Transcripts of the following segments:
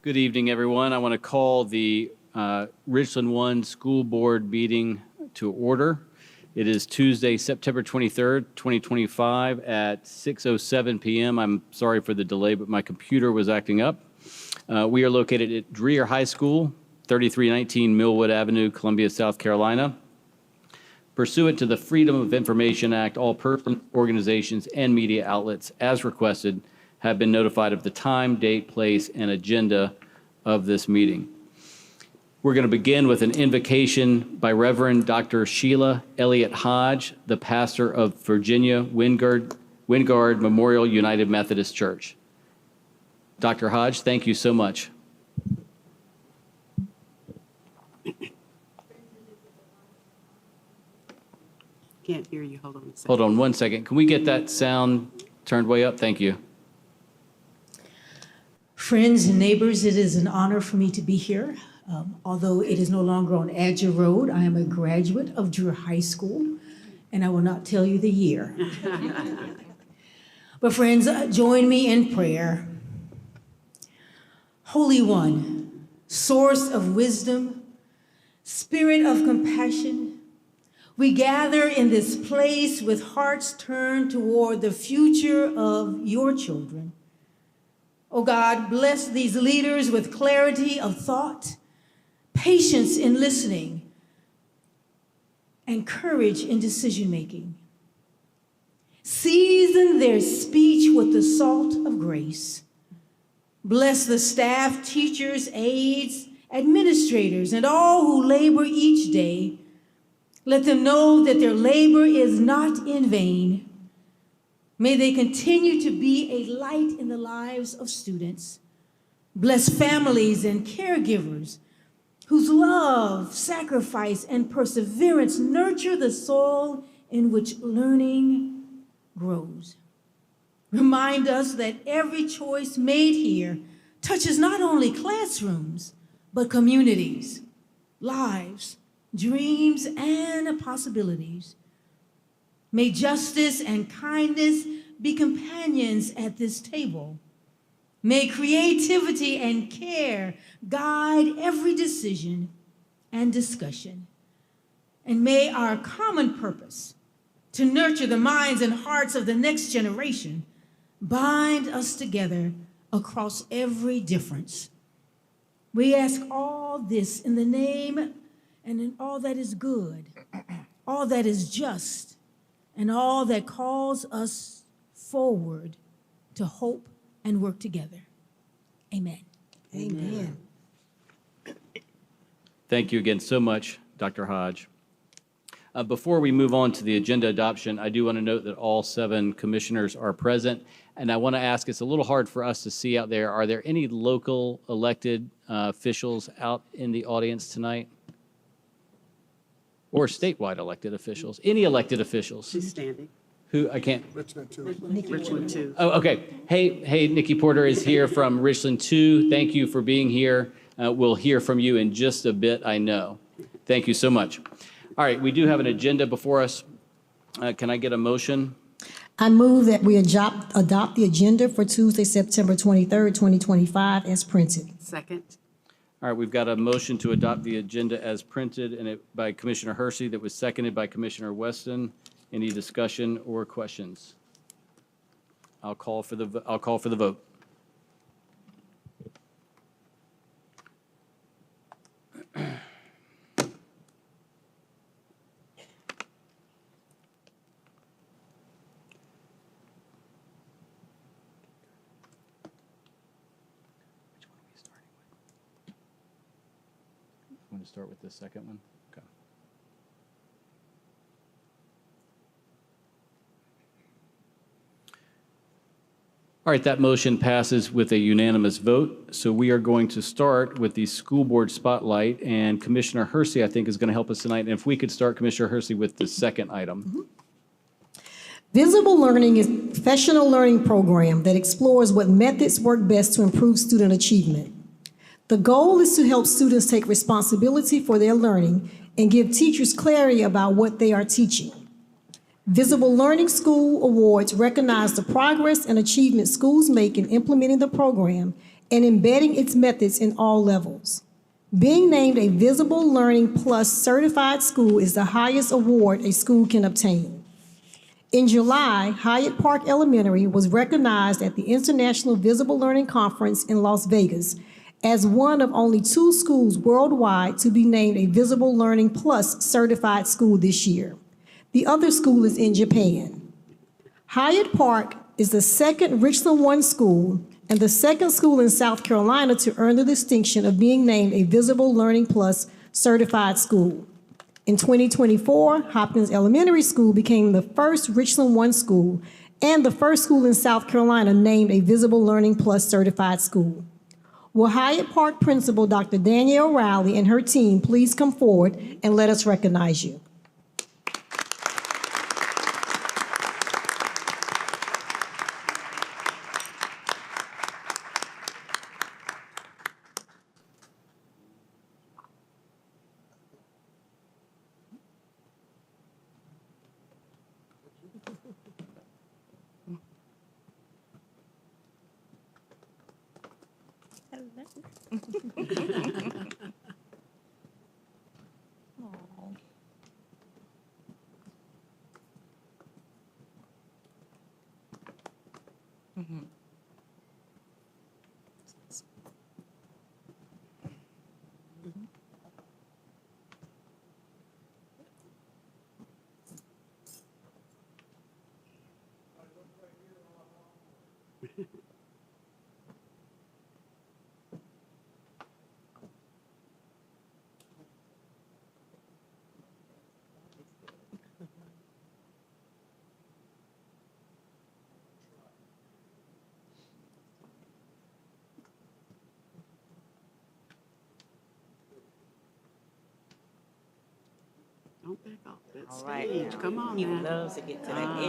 Good evening, everyone. I want to call the Richland 1 School Board meeting to order. It is Tuesday, September 23rd, 2025 at 6:07 p.m. I'm sorry for the delay, but my computer was acting up. We are located at Dreher High School, 3319 Millwood Avenue, Columbia, South Carolina. Pursuant to the Freedom of Information Act, all persons, organizations, and media outlets, as requested, have been notified of the time, date, place, and agenda of this meeting. We're going to begin with an invocation by Reverend Dr. Sheila Elliott Hodge, the pastor of Virginia Wingard Memorial United Methodist Church. Dr. Hodge, thank you so much. Can't hear you. Hold on a second. Hold on one second. Can we get that sound turned way up? Thank you. Friends and neighbors, it is an honor for me to be here. Although it is no longer on Adja Road, I am a graduate of Dreher High School, and I will not tell you the year. But friends, join me in prayer. Holy One, source of wisdom, spirit of compassion, we gather in this place with hearts turned toward the future of your children. Oh God, bless these leaders with clarity of thought, patience in listening, and courage in decision-making. Season their speech with the salt of grace. Bless the staff, teachers, aides, administrators, and all who labor each day. Let them know that their labor is not in vain. May they continue to be a light in the lives of students. Bless families and caregivers whose love, sacrifice, and perseverance nurture the soil in which learning grows. Remind us that every choice made here touches not only classrooms, but communities, lives, dreams, and possibilities. May justice and kindness be companions at this table. May creativity and care guide every decision and discussion. And may our common purpose to nurture the minds and hearts of the next generation bind us together across every difference. We ask all this in the name and in all that is good, all that is just, and all that calls us forward to hope and work together. Amen. Amen. Thank you again so much, Dr. Hodge. Before we move on to the agenda adoption, I do want to note that all 7 commissioners are present. And I want to ask, it's a little hard for us to see out there, are there any local elected officials out in the audience tonight? Or statewide elected officials? Any elected officials? She's standing. Who, I can't. Richland 2. Richland 2. Oh, okay. Hey, Nikki Porter is here from Richland 2. Thank you for being here. We'll hear from you in just a bit, I know. Thank you so much. All right, we do have an agenda before us. Can I get a motion? I move that we adopt the agenda for Tuesday, September 23rd, 2025 as printed. Second. All right, we've got a motion to adopt the agenda as printed and by Commissioner Hershey that was seconded by Commissioner Weston. Any discussion or questions? I'll call for the vote. Want to start with the second one? Okay. All right, that motion passes with a unanimous vote. So we are going to start with the school board spotlight, and Commissioner Hershey, I think, is going to help us tonight. And if we could start, Commissioner Hershey, with the second item. Mm-hmm. Visible Learning is a professional learning program that explores what methods work best to improve student achievement. The goal is to help students take responsibility for their learning and give teachers clarity about what they are teaching. Visible Learning School Awards recognize the progress and achievement schools make in implementing the program and embedding its methods in all levels. Being named a Visible Learning Plus certified school is the highest award a school can obtain. In July, Hyatt Park Elementary was recognized at the International Visible Learning Conference in Las Vegas as one of only 2 schools worldwide to be named a Visible Learning Plus certified school this year. The other school is in Japan. Hyatt Park is the second Richland 1 school and the second school in South Carolina to earn the distinction of being named a Visible Learning Plus certified school. In 2024, Hopkins Elementary School became the first Richland 1 school and the first school in South Carolina named a Visible Learning Plus certified school. Will Hyatt Park Principal Dr. Danielle Riley and her team please come forward and let us recognize you? Don't back off that All right, stage. now. Come on He now. loves to get to the Ah.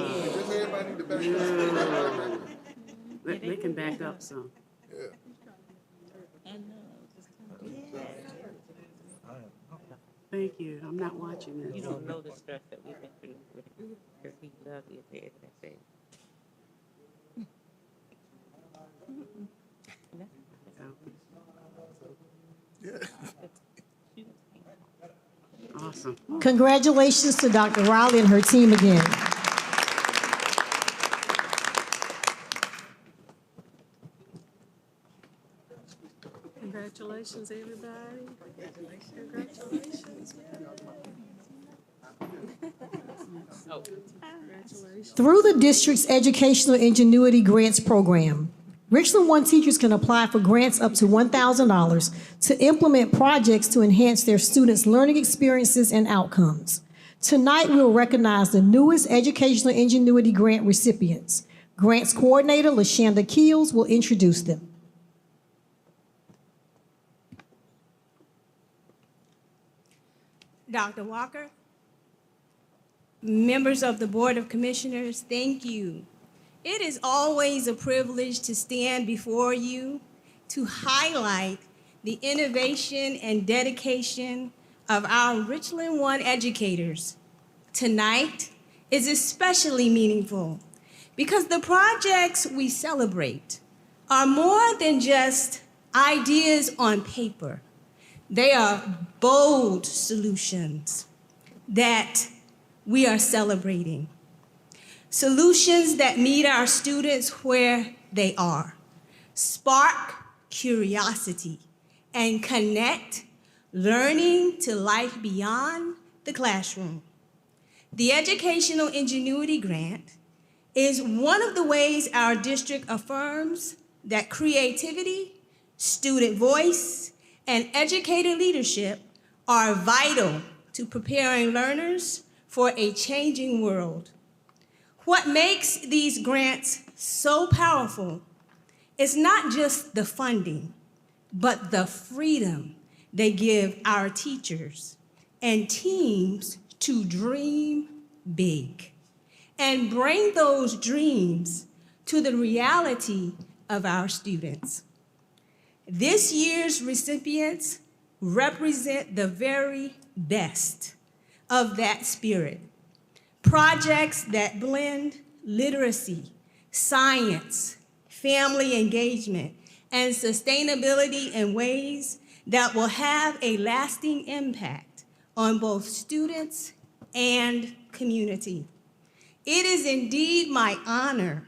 edge. They can back up some. Thank you. I'm not watching You this. don't know the stress that we've been through with her. He loves to get to the edge of that stage. Awesome. Congratulations to Dr. Riley and her team again. Congratulations, everybody. Congratulations. Through the district's Educational Ingenuity Grants Program, Richland 1 teachers can apply for grants up to $1,000 to implement projects to enhance their students' learning experiences and outcomes. Tonight, we will recognize the newest Educational Ingenuity Grant recipients. Grants Coordinator LaShanda Keels will introduce them. Dr. Walker, members of the Board of Commissioners, thank you. It is always a privilege to stand before you to highlight the innovation and dedication of our Richland 1 educators. Tonight is especially meaningful because the projects we celebrate are more than just ideas on paper. They are bold solutions that we are celebrating. Solutions that meet our students where they are, spark curiosity, and connect learning to life beyond the classroom. The Educational Ingenuity Grant is one of the ways our district affirms that creativity, student voice, and educator leadership are vital to preparing learners for a changing world. What makes these grants so powerful is not just the funding, but the freedom they give our teachers and teams to dream big and bring those dreams to the reality of our students. This year's recipients represent the very best of that spirit. Projects that blend literacy, science, family engagement, and sustainability in ways that will have a lasting impact on both students and community. It is indeed my honor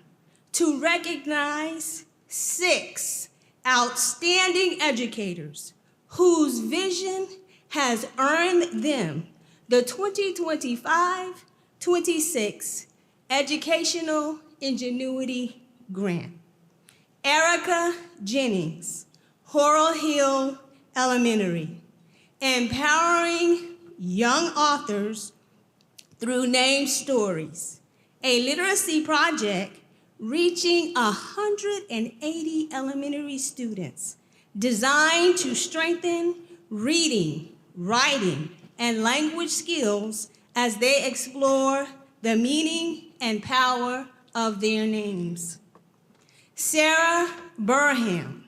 to recognize 6 outstanding educators whose vision has earned them the 2025-26 Educational Ingenuity Grant. Erica Jennings, Laurel Hill Elementary, empowering young authors through named stories, a literacy project reaching 180 elementary students designed to strengthen reading, writing, and language skills as they explore the meaning and power of their names. Sarah Burham,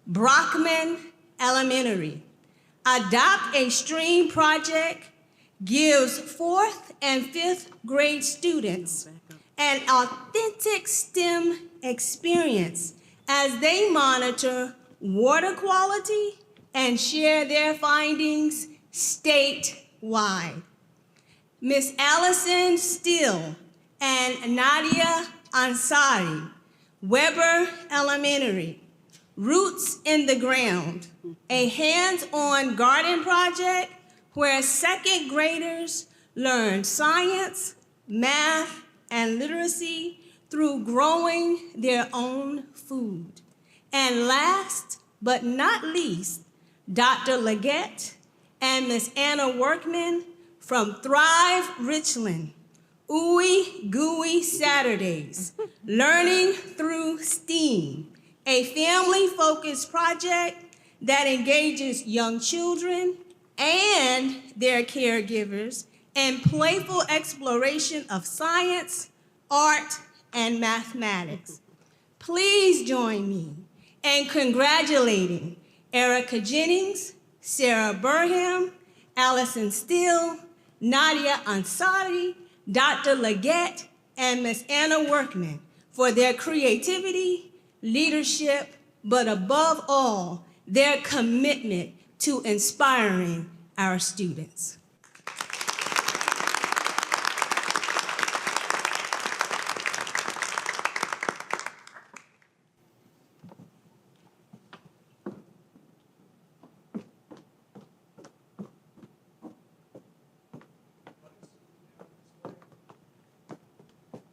Brockman Elementary, Adopt a Stream project gives 4th and 5th grade students an authentic STEM experience as they monitor water quality and share their findings statewide. Ms. Allison Steele and Nadia Ansari, Weber Elementary, Roots in the Ground, a hands-on garden project where 2nd graders learn science, math, and literacy through growing their own food. And last but not least, Dr. Leggett and Ms. Anna Workman from Thrive Richland, Ooey Gooey Saturdays, Learning Through STEAM, a family-focused project that engages young children and their caregivers in playful exploration of science, art, and mathematics. Please join me in congratulating Erica Jennings, Sarah Burham, Allison Steele, Nadia Ansari, Dr. Leggett, and Ms. Anna Workman for their creativity, leadership, but above all, their commitment to inspiring our students.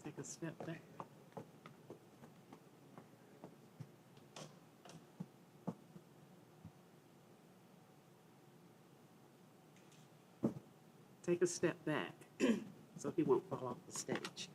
Take a step back. Take a step back so he won't fall off the stage.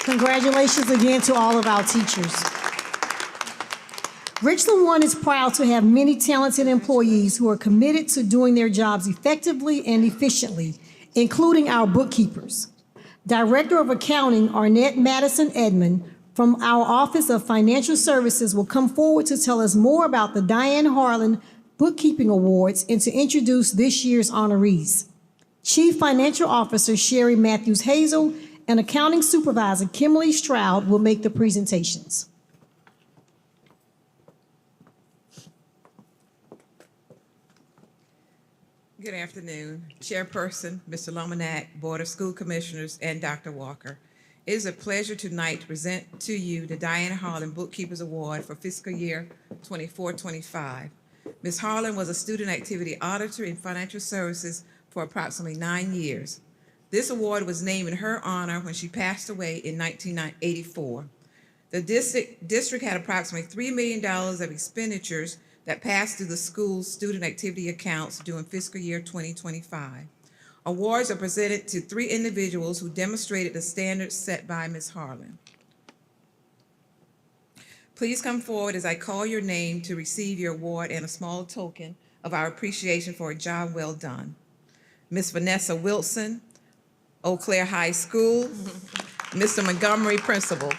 Congratulations again to all of our teachers. Richland One is proud to have many talented employees who are committed to doing their jobs effectively and efficiently, including our bookkeepers. Director of Accounting Arnett Madison Edmond from our Office of Financial Services will come forward to tell us more about the Diane Harlan Bookkeeping Awards and to introduce this year's honorees. Chief Financial Officer Sherry Matthews Hazel and Accounting Supervisor Kimberly Stroud will make the presentations. Good afternoon, Chairperson, Mr. Lomanak, Board of School Commissioners, and Dr. Walker. It is a pleasure tonight to present to you the Diane Harlan Bookkeepers Award for fiscal year 24-25. Ms. Harlan was a student activity auditor in financial services for approximately 9 years. This award was named in her honor when she passed away in 1984. The district had approximately $3 million of expenditures that passed through the school's student activity accounts during fiscal year 2025. Awards are presented to 3 individuals who demonstrated the standards set by Ms. Harlan. Please come forward as I call your name to receive your award and a small token of our appreciation for a job well done. Ms. Vanessa Wilson, Eau Claire High School, Mr. Montgomery, Principal.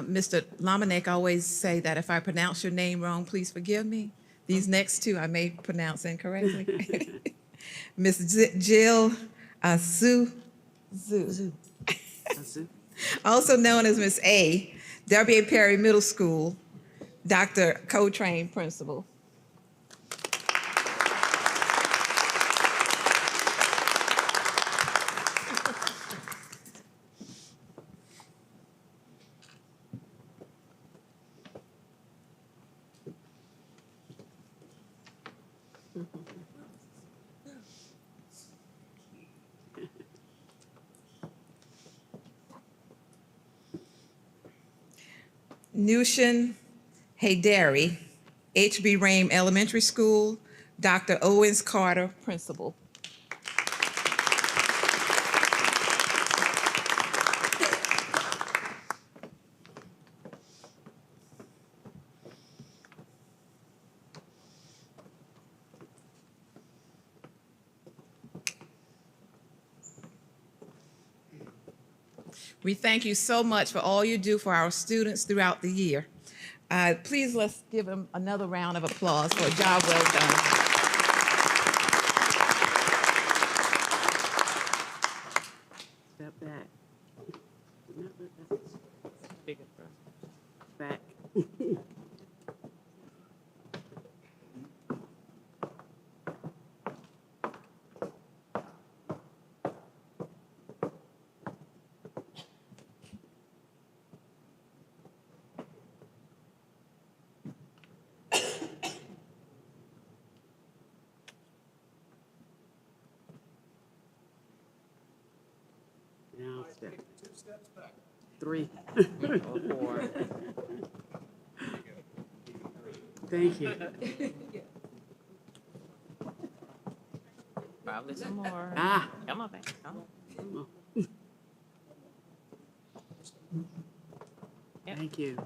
Mr. Lomanek always say that if I pronounce your name wrong, please forgive me. These next 2 I may pronounce incorrectly. Ms. Jill Azu, also known as Ms. A, W.A. Perry Middle School, Dr. Coltrane, Principal. Nushin Haydari, H.B. Rame Elementary School, Dr. Owens Carter, Principal. We thank you so much for all you do for our students throughout the year. Please let's give them another round of applause for a job well done. Step back. Bigger, bro. Back. Now step. 3. Or 4. Thank you. Probably some more. Ah. Come on, back. Come on. Thank you.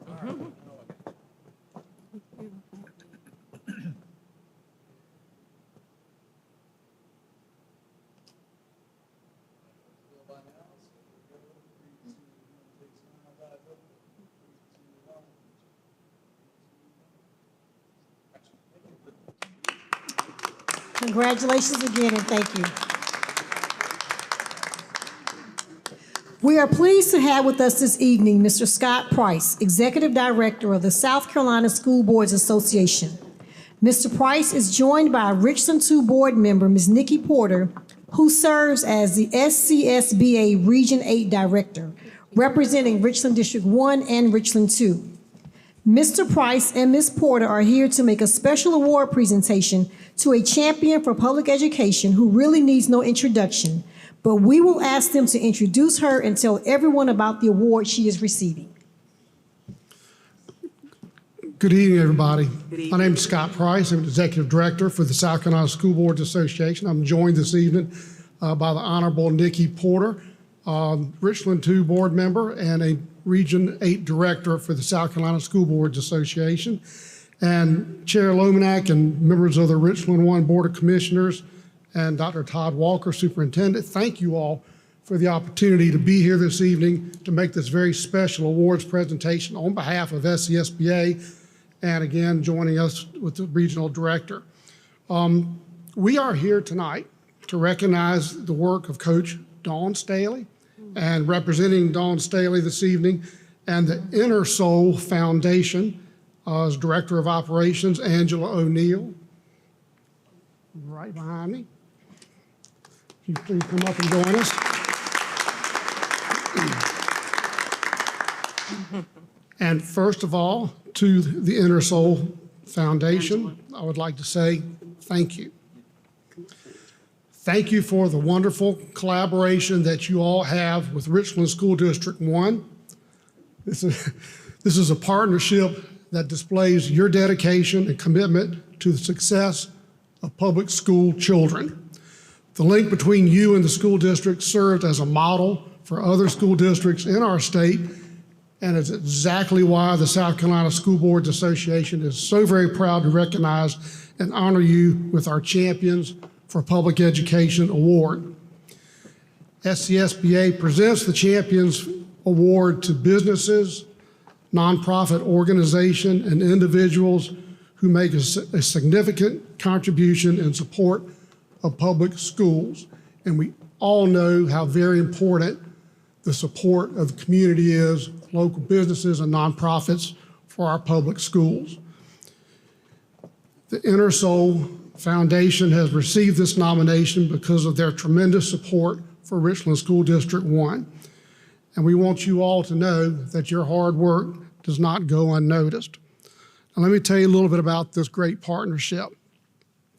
Congratulations again, and thank you. We are pleased to have with us this evening Mr. Scott Price, Executive Director of the South Carolina School Boards Association. Mr. Price is joined by Richland 2 board member, Ms. Nikki Porter, who serves as the SCSBA Region 8 Director, representing Richland District 1 and Richland 2. Mr. Price and Ms. Porter are here to make a special award presentation to a champion for public education who really needs no introduction, but we will ask them to introduce her and tell everyone about the award she is receiving. Good evening, everybody. Good evening. My name is Scott Price. I'm the Executive Director for the South Carolina School Boards Association. I'm joined this evening by the Honorable Nikki Porter, Richland 2 board member and a Region 8 Director for the South Carolina School Boards Association, and Chair Lomanak and members of the Richland 1 Board of Commissioners, and Dr. Todd Walker, Superintendent. Thank you all for the opportunity to be here this evening to make this very special awards presentation on behalf of SCSBA, and again, joining us with the Regional Director. We are here tonight to recognize the work of Coach Dawn Staley, and representing Dawn Staley this evening and the Inner Soul Foundation as Director of Operations, Angela O'Neill, right behind me. If you please come up and join us. And first of all, to the Inner Soul Foundation, I would like to say thank you. Thank you for the wonderful collaboration that you all have with Richland School District 1. This is a partnership that displays your dedication and commitment to the success of public school children. The link between you and the school district served as a model for other school districts in our state, and it's exactly why the South Carolina School Boards Association is so very proud to recognize and honor you with our Champions for Public Education Award. SCSBA presents the Champions Award to businesses, nonprofit organizations, and individuals who make a significant contribution in support of public schools. And we all know how very important the support of the community is, local businesses and nonprofits for our public schools. The Inner Soul Foundation has received this nomination because of their tremendous support for Richland School District 1. And we want you all to know that your hard work does not go unnoticed. And let me tell you a little bit about this great partnership.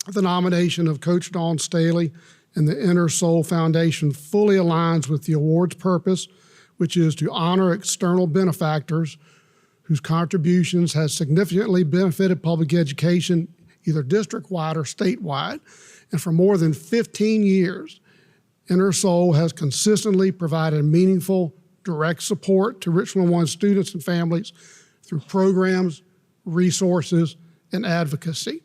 The nomination of Coach Dawn Staley and the Inner Soul Foundation fully aligns with the award's purpose, which is to honor external benefactors whose contributions has significantly benefited public education, either district-wide or statewide. And for more than 15 years, Inner Soul has consistently provided meaningful, direct support to Richland 1 students and families through programs, resources, and advocacy.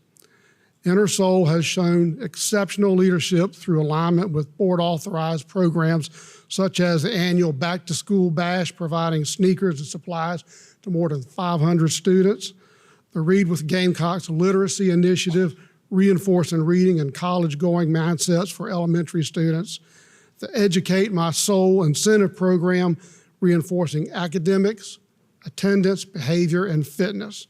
Inner Soul has shown exceptional leadership through alignment with board-authorized programs such as the annual Back to School Bash, providing sneakers and supplies to more than 500 students, the Read with Gamecocks Literacy Initiative, reinforcing reading and college-going mindsets for elementary students, the Educate My Soul incentive program, reinforcing academics, attendance, behavior, and fitness,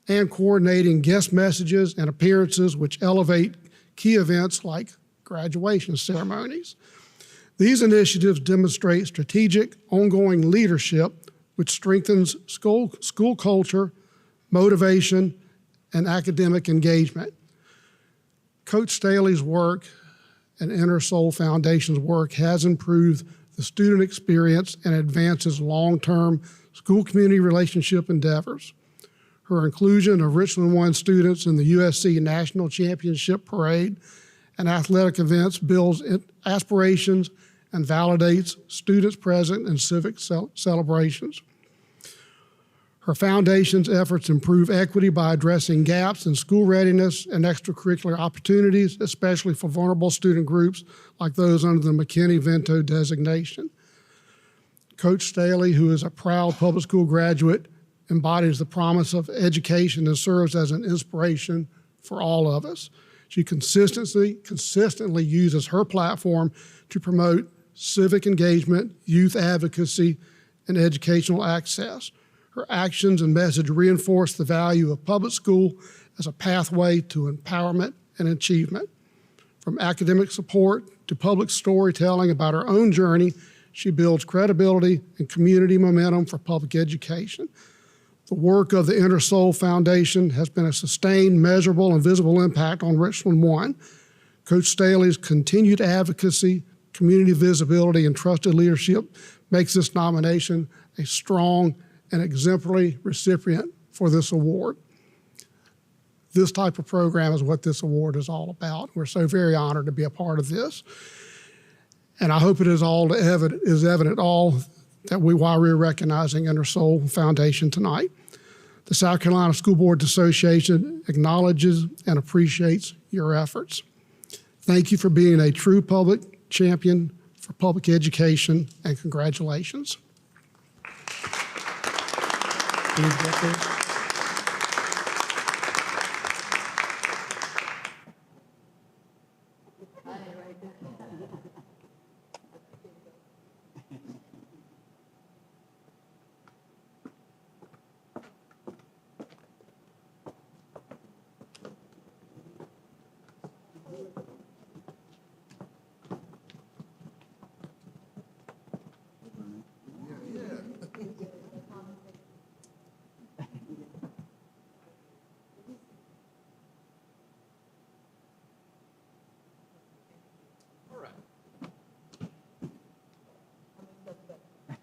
and coordinating guest messages and appearances which elevate key events like graduation ceremonies. These initiatives demonstrate strategic, ongoing leadership which strengthens school culture, motivation, and academic engagement. Coach Staley's work and Inner Soul Foundation's work has improved the student experience and advances long-term school community relationship endeavors. Her inclusion of Richland 1 students in the USC National Championship Parade and athletic events builds aspirations and validates students present in civic celebrations. Her foundation's efforts improve equity by addressing gaps in school readiness and extracurricular opportunities, especially for vulnerable student groups like those under the McKinney-Vento designation. Coach Staley, who is a proud public school graduate, embodies the promise of education and serves as an inspiration for all of us. She consistently uses her platform to promote civic engagement, youth advocacy, and educational access. Her actions and message reinforce the value of public school as a pathway to empowerment and achievement. From academic support to public storytelling about her own journey, she builds credibility and community momentum for public education. The work of the Inner Soul Foundation has been a sustained, measurable, and visible impact on Richland 1. Coach Staley's continued advocacy, community visibility, and trusted leadership makes this nomination a strong and exemplary recipient for this award. This type of program is what this award is all about. We're so very honored to be a part of this. And I hope it is evident that why we're recognizing Inner Soul Foundation tonight. The South Carolina School Boards Association acknowledges and appreciates your efforts. Thank you for being a true public champion for public education, and congratulations. Please get this.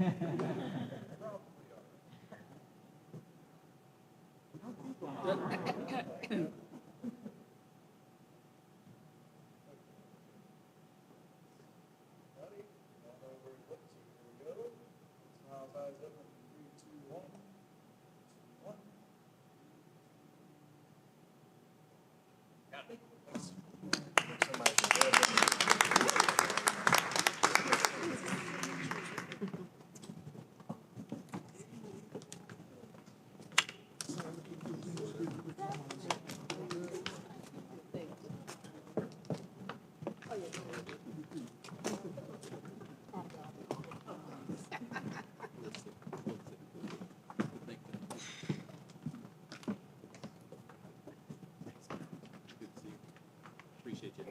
Appreciate you.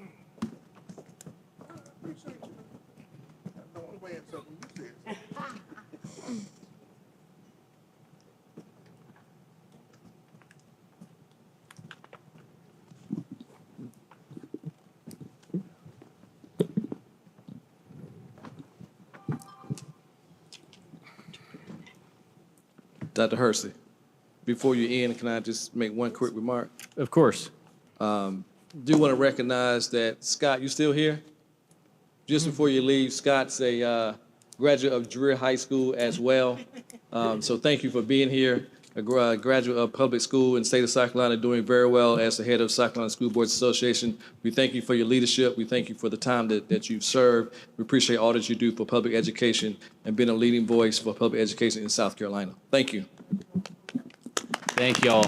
Dr. Hersey, before you end, can I just make one quick remark? Of course. Do want to recognize that, Scott, you still here? Just before you leave, Scott's a graduate of Dreher High School as well. So thank you for being here. A graduate of public school in the state of South Carolina, doing very well as the head of South Carolina School Boards Association. We thank you for your leadership. We thank you for the time that you've served. We appreciate all that you do for public education and being a leading voice for public education in South Carolina. Thank you. Thank y'all.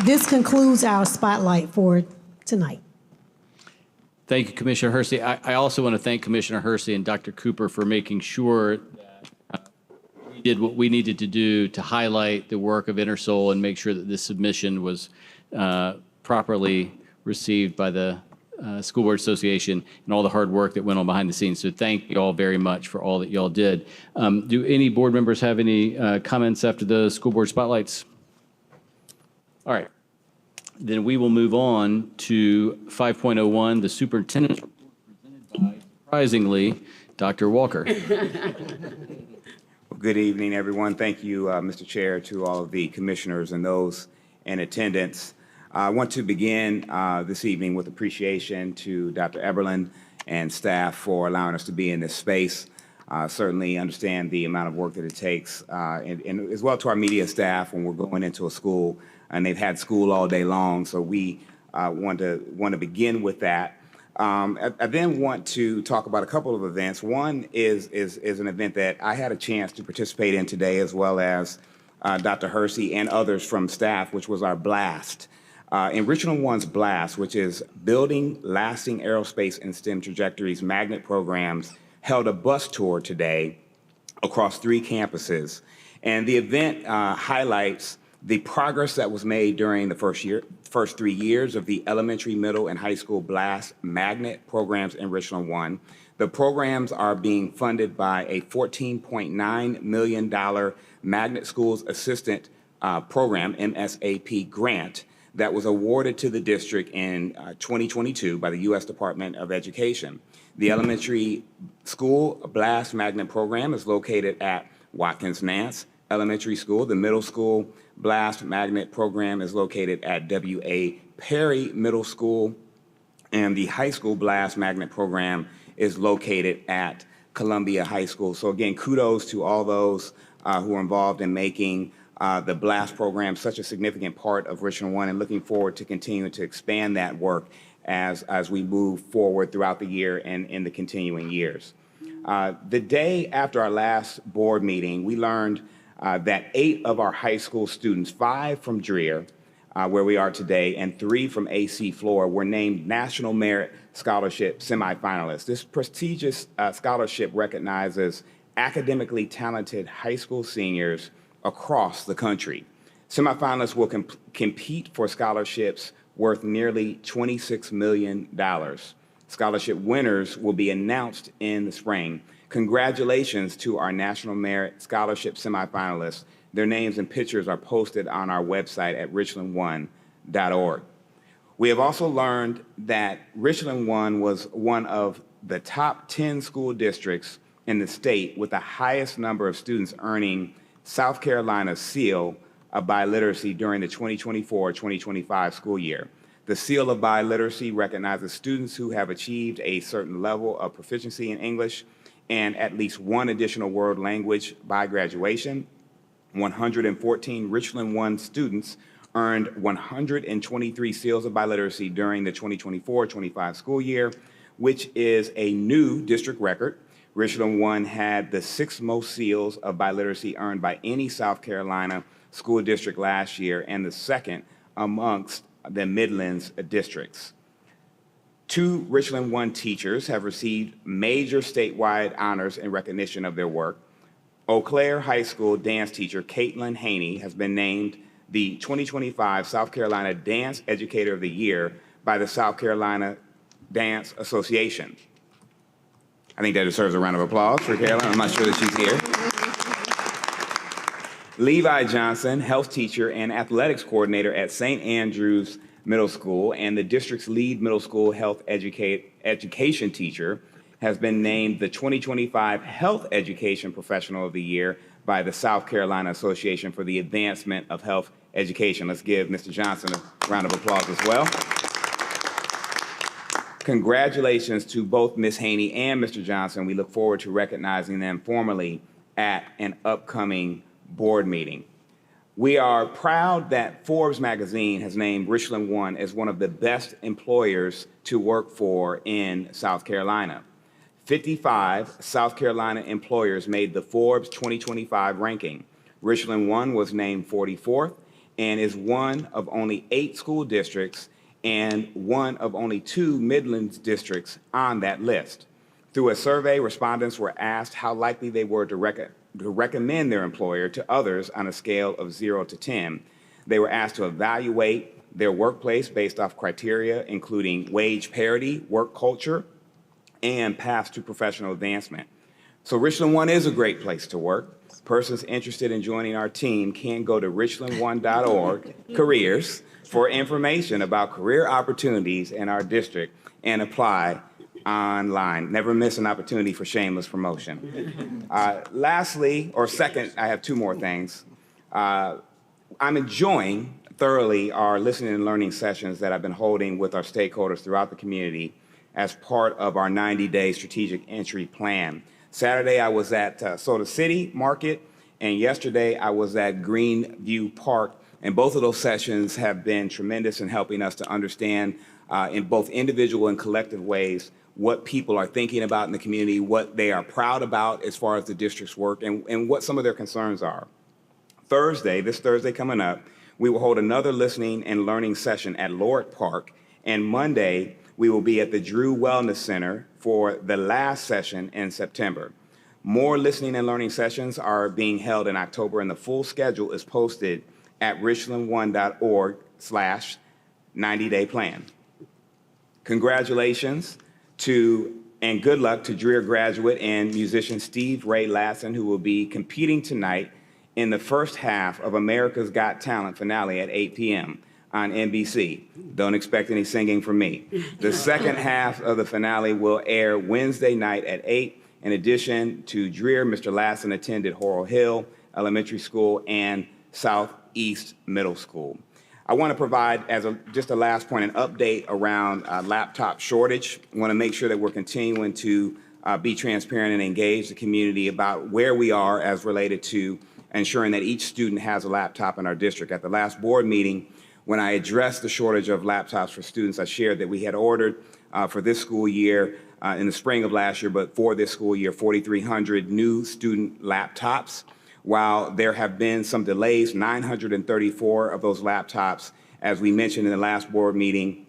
This concludes our spotlight for tonight. Thank you, Commissioner Hersey. I also want to thank Commissioner Hersey and Dr. Cooper for making sure that we did what we needed to do to highlight the work of InterSol and make sure that this submission was properly received by the School Board Association and all the hard work that went on behind the scenes. So thank you all very much for all that y'all did. Do any board members have any comments after the school board spotlights? All right. Then we will move on to 5.01, the superintendent's report presented by, surprisingly, Dr. Walker. Well, good evening, everyone. Thank you, Mr. Chair, to all of the commissioners and those in attendance. I want to begin this evening with appreciation to Dr. Eberlin and staff for allowing us to be in this space. Certainly understand the amount of work that it takes, and as well to our media staff when we're going into a school, and they've had school all day long, so we want to begin with that. I then want to talk about a couple of events. One is an event that I had a chance to participate in today, as well as Dr. Hersey and others from staff, which was our BLAST. In Richland One's BLAST, which is Building Lasting Aerospace and STEM Trajectories magnet programs, held a bus tour today across 3 campuses. And the event highlights the progress that was made during the first 3 years of the elementary, middle, and high school BLAST magnet programs in Richland One. The programs are being funded by a $14.9 million Magnet Schools Assistant Program, MSAP grant, that was awarded to the district in 2022 by the U.S. Department of Education. The elementary school BLAST magnet program is located at Watkins Nance Elementary School. The middle school BLAST magnet program is located at W.A. Perry Middle School. And the high school BLAST magnet program is located at Columbia High School. So again, kudos to all those who are involved in making the BLAST program such a significant part of Richland One, and looking forward to continuing to expand that work as we move forward throughout the year and in the continuing years. The day after our last board meeting, we learned that 8 of our high school students, 5 from Dreher, where we are today, and 3 from AC Flora, were named National Merit Scholarship semifinalists. This prestigious scholarship recognizes academically talented high school seniors across the country. Semifinalists will compete for scholarships worth nearly $26 million. Scholarship winners will be announced in the spring. Congratulations to our National Merit Scholarship semifinalists. Their names and pictures are posted on our website at richlandone.org. We have also learned that Richland One was one of the top 10 school districts in the state with the highest number of students earning South Carolina's seal of biliteracy during the 2024-2025 school year. The seal of biliteracy recognizes students who have achieved a certain level of proficiency in English and at least one additional world language by graduation. 114 Richland 1 students earned 123 seals of biliteracy during the 2024-25 school year, which is a new district record. Richland 1 had the 6th most seals of biliteracy earned by any South Carolina school district last year and the 2nd amongst the Midlands districts. 2 Richland 1 teachers have received major statewide honors in recognition of their work. Eau Claire High School dance teacher Caitlin Haney has been named the 2025 South Carolina Dance Educator of the Year by the South Carolina Dance Association. I think that deserves a round of applause for Caroline. I'm not sure that she's here. Levi Johnson, health teacher and athletics coordinator at St. Andrews Middle School and the district's lead middle school health education teacher, has been named the 2025 Health Education Professional of the Year by the South Carolina Association for the Advancement of Health Education. Let's give Mr. Johnson a round of applause as well. Congratulations to both Ms. Haney and Mr. Johnson. We look forward to recognizing them formally at an upcoming board meeting. We are proud that Forbes magazine has named Richland 1 as one of the best employers to work for in South Carolina. 55 South Carolina employers made the Forbes 2025 ranking. Richland 1 was named 44th and is one of only 8 school districts and one of only 2 Midlands districts on that list. Through a survey, respondents were asked how likely they were to recommend their employer to others on a scale of 0 to 10. They were asked to evaluate their workplace based off criteria including wage parity, work culture, and paths to professional advancement. So Richland 1 is a great place to work. Persons interested in joining our team can go to richland1.org careers for information about career opportunities in our district and apply online. Never miss an opportunity for shameless promotion. Lastly, or second, I have 2 more things. I'm enjoying thoroughly our listening and learning sessions that I've been holding with our stakeholders throughout the community as part of our 90-day strategic entry plan. Saturday, I was at Soda City Market, and yesterday I was at Greenview Park, and both of those sessions have been tremendous in helping us to understand in both individual and collective ways what people are thinking about in the community, what they are proud about as far as the district's work, and what some of their concerns are. This Thursday coming up, we will hold another listening and learning session at Lord Park, and Monday, we will be at the Drew Wellness Center for the last session in September. More listening and learning sessions are being held in October, and the full schedule is posted at richland1.org/90-day plan. Congratulations to and good luck to Dreher graduate and musician Steve Ray Lasson, who will be competing tonight in the first half of America's Got Talent finale at 8 p.m. on NBC. Don't expect any singing from me. The second half of the finale will air Wednesday night at 8. In addition to Dreher, Mr. Lasson attended Horrell Hill Elementary School and Southeast Middle School. I want to provide, as just a last point, an update around laptop shortage. I want to make sure that we're continuing to be transparent and engage the community about where we are as related to ensuring that each student has a laptop in our district. At the last board meeting, when I addressed the shortage of laptops for students, I shared that we had ordered for this school year, in the spring of last year, but for this school year, 4,300 new student laptops. While there have been some delays, 934 of those laptops, as we mentioned in the last board meeting,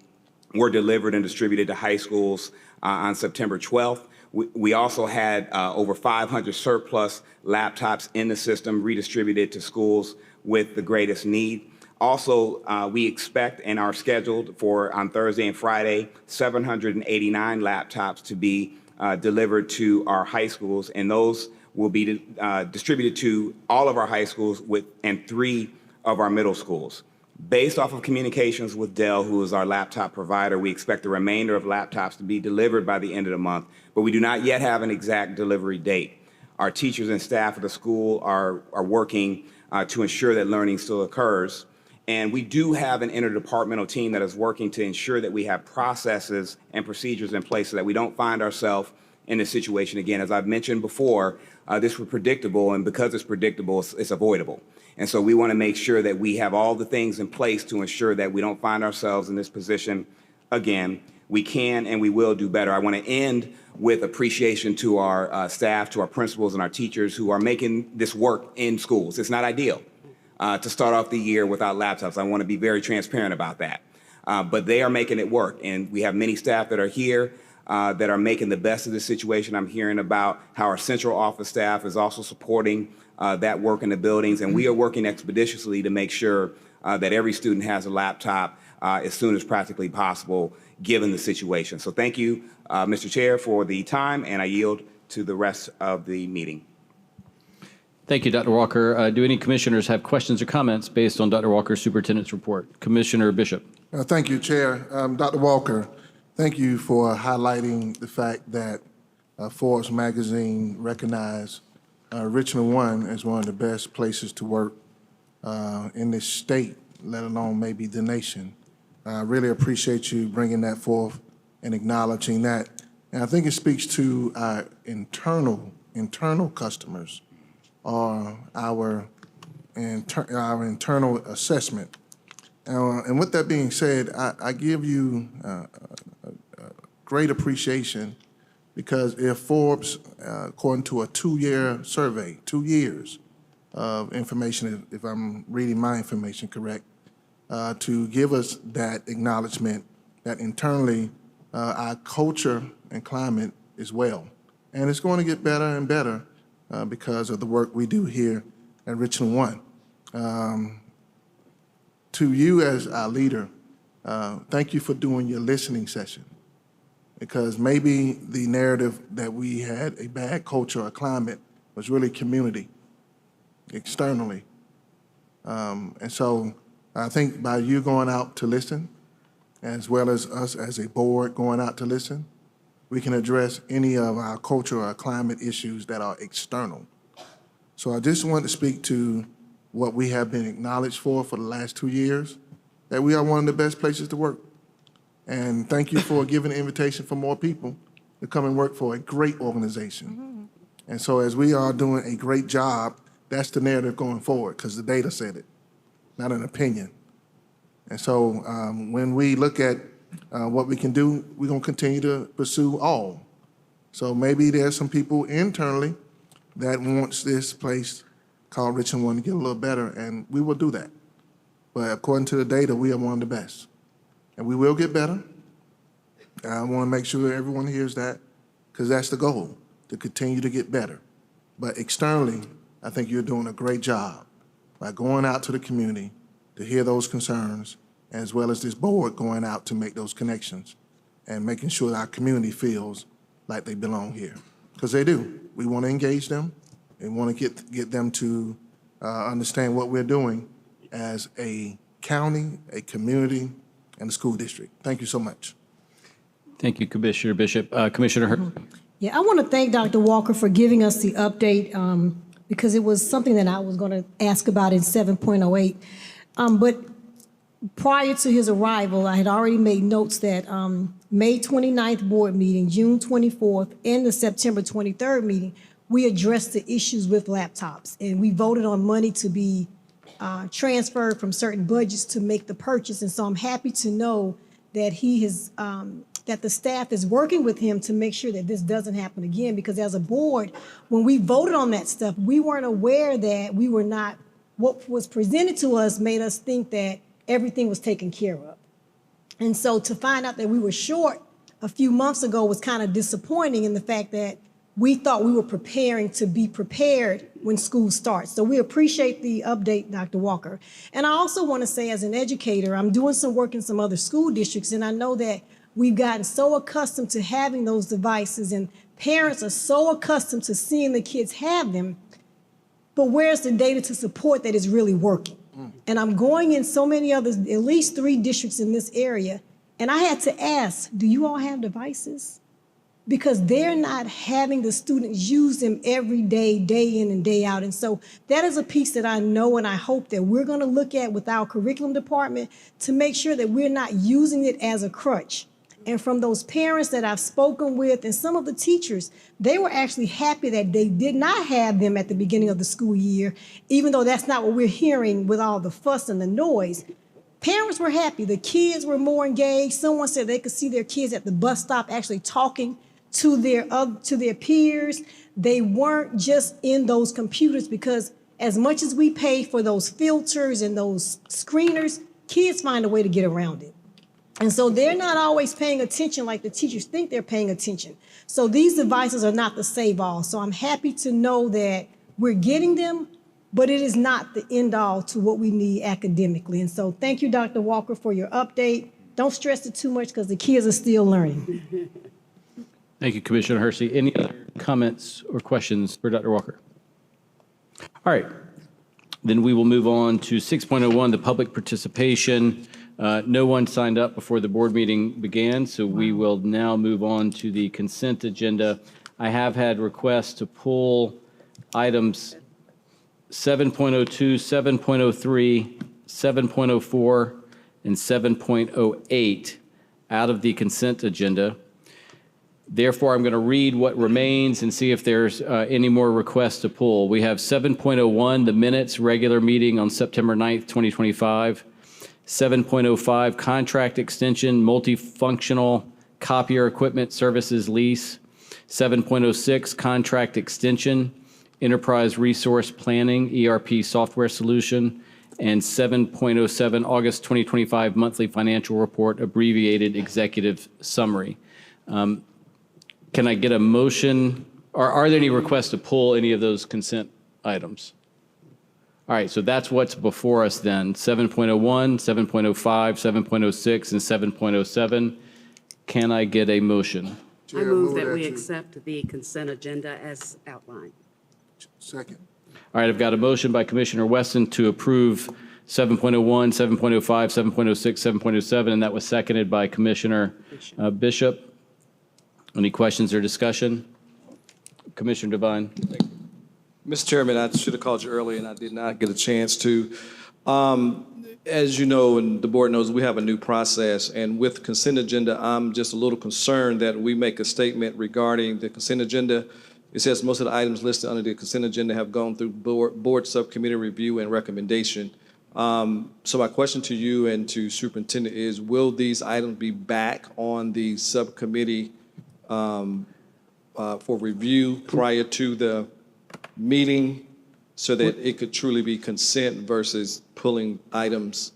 were delivered and distributed to high schools on September 12th. We also had over 500 surplus laptops in the system redistributed to schools with the greatest need. Also, we expect and are scheduled for, on Thursday and Friday, 789 laptops to be delivered to our high schools, and those will be distributed to all of our high schools and 3 of our middle schools. Based off of communications with Dell, who is our laptop provider, we expect the remainder of laptops to be delivered by the end of the month, but we do not yet have an exact delivery date. Our teachers and staff of the school are working to ensure that learning still occurs. And we do have an interdepartmental team that is working to ensure that we have processes and procedures in place so that we don't find ourselves in this situation again. As I've mentioned before, this was predictable, and because it's predictable, it's avoidable. And so we want to make sure that we have all the things in place to ensure that we don't find ourselves in this position again. We can and we will do better. I want to end with appreciation to our staff, to our principals and our teachers who are making this work in schools. It's not ideal to start off the year without laptops. I want to be very transparent about that. But they are making it work. And we have many staff that are here that are making the best of this situation. I'm hearing about how our central office staff is also supporting that work in the buildings. And we are working expeditiously to make sure that every student has a laptop as soon as practically possible, given the situation. So thank you, Mr. Chair, for the time, and I yield to the rest of the meeting. Thank you, Dr. Walker. Do any commissioners have questions or comments based on Dr. Walker's superintendent's report? Commissioner Bishop. Thank you, Chair. Dr. Walker, thank you for highlighting the fact that Forbes magazine recognized Richland 1 as one of the best places to work in this state, let alone maybe the nation. I really appreciate you bringing that forth and acknowledging that. And I think it speaks to our internal customers, or our internal assessment. And with that being said, I give you great appreciation, because if Forbes, according to a 2-year survey, 2 years of information, if I'm reading my information correct, to give us that acknowledgement that internally our culture and climate is well. And it's going to get better and better because of the work we do here at Richland 1. To you as our leader, thank you for doing your listening session, because maybe the narrative that we had a bad culture or climate was really community, externally. And so I think by you going out to listen, as well as us as a board going out to listen, we can address any of our culture or climate issues that are external. So I just want to speak to what we have been acknowledged for the last 2 years, that we are one of the best places to work. And thank you for giving the invitation for more people to come and work for a great organization. And so as we are doing a great job, that's the narrative going forward, because the data said it, not an opinion. And so when we look at what we can do, we're going to continue to pursue all. So maybe there's some people internally that wants this place called Richland 1 to get a little better, and we will do that. But according to the data, we are one of the best. And we will get better. I want to make sure everyone hears that, because that's the goal, to continue to get better. But externally, I think you're doing a great job by going out to the community to hear those concerns, as well as this board going out to make those connections and making sure that our community feels like they belong here. Because they do. We want to engage them and want to get them to understand what we're doing as a county, a community, and a school district. Thank you so much. Thank you, Commissioner Bishop. Commissioner Hurt. Yeah, I want to thank Dr. Walker for giving us the update, because it was something that I was going to ask about in 7.08. But prior to his arrival, I had already made notes that May 29th board meeting, June 24th, and the September 23rd meeting, we addressed the issues with laptops. And we voted on money to be transferred from certain budgets to make the purchase. And so I'm happy to know that he has, that the staff is working with him to make sure that this doesn't happen again. Because as a board, when we voted on that stuff, we weren't aware that we were not, what was presented to us made us think that everything was taken care of. And so to find out that we were short a few months ago was kind of disappointing, in the fact that we thought we were preparing to be prepared when school starts. So we appreciate the update, Dr. Walker. And I also want to say, as an educator, I'm doing some work in some other school districts, and I know that we've gotten so accustomed to having those devices, and parents are so accustomed to seeing the kids have them, but where's the data to support that it's really working? And I'm going in so many others, at least 3 districts in this area, and I had to ask, do you all have devices? Because they're not having the students use them every day, day in and day out. And so that is a piece that I know and I hope that we're going to look at with our curriculum department to make sure that we're not using it as a crutch. And from those parents that I've spoken with and some of the teachers, they were actually happy that they did not have them at the beginning of the school year, even though that's not what we're hearing with all the fuss and the noise. Parents were happy. The kids were more engaged. Someone said they could see their kids at the bus stop actually talking to their peers. They weren't just in those computers, because as much as we pay for those filters and those screeners, kids find a way to get around it. And so they're not always paying attention like the teachers think they're paying attention. So these devices are not the save all. So I'm happy to know that we're getting them, but it is not the end all to what we need academically. And so thank you, Dr. Walker, for your update. Don't stress it too much because the kids are still learning. Thank you, Commissioner Hersey. Any other comments or questions for Dr. Walker? All right. Then we will move on to 6.01, the public participation. No one signed up before the board meeting began, so we will now move on to the consent agenda. I have had requests to pull items 7.02, 7.03, 7.04, and 7.08 out of the consent agenda. Therefore, I'm going to read what remains and see if there's any more requests to pull. We have 7.01, the minutes, regular meeting on September 9th, 2025. 7.05, contract extension, multifunctional copier equipment services lease. 7.06, contract extension, enterprise resource planning, ERP software solution. And 7.07, August 2025 monthly financial report, abbreviated executive summary. Can I get a motion, or are there any requests to pull any of those consent items? All right, so that's what's before us then, 7.01, 7.05, 7.06, and 7.07. Can I get a motion? I move that we accept the consent agenda as outlined. Second. All right, I've got a motion by Commissioner Weston to approve 7.01, 7.05, 7.06, 7.07, and that was seconded by Commissioner Bishop. Any questions or discussion? Commissioner Devine. Mr. Chairman, I should have called you earlier, and I did not get a chance to. As you know, and the board knows, we have a new process, and with consent agenda, I'm just a little concerned that we make a statement regarding the consent agenda. It says most of the items listed under the consent agenda have gone through board subcommittee review and recommendation. So my question to you and to Superintendent is, will these items be back on the subcommittee for review prior to the meeting so that it could truly be consent versus pulling items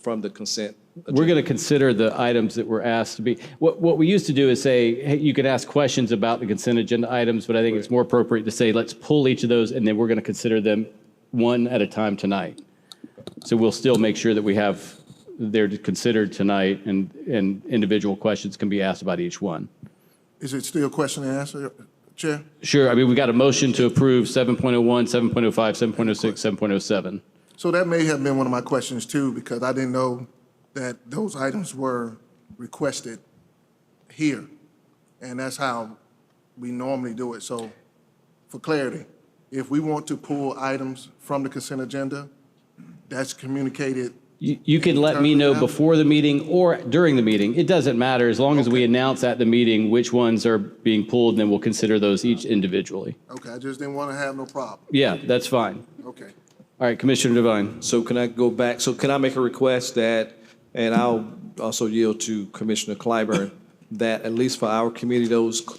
from the consent agenda? We're going to consider the items that were asked to be. What we used to do is say, hey, you could ask questions about the consent agenda items, but I think it's more appropriate to say, let's pull each of those, and then we're going to consider them one at a time tonight. So we'll still make sure that we have, they're considered tonight, and individual questions can be asked about each one. Is it still question and answer, Chair? Sure. I mean, we got a motion to approve 7.01, 7.05, 7.06, 7.07. So that may have been one of my questions too, because I didn't know that those items were requested here. And that's how we normally do it. So for clarity, if we want to pull items from the consent agenda, that's communicated. You can let me know before the meeting or during the meeting. It doesn't matter, as long as we announce at the meeting which ones are being pulled, and then we'll consider those each individually. Okay, I just didn't want to have no problem. Yeah, that's fine. Okay. All right, Commissioner Devine. So can I go back? So can I make a request that, and I'll also yield to Commissioner Clyburn, that at least for our committee,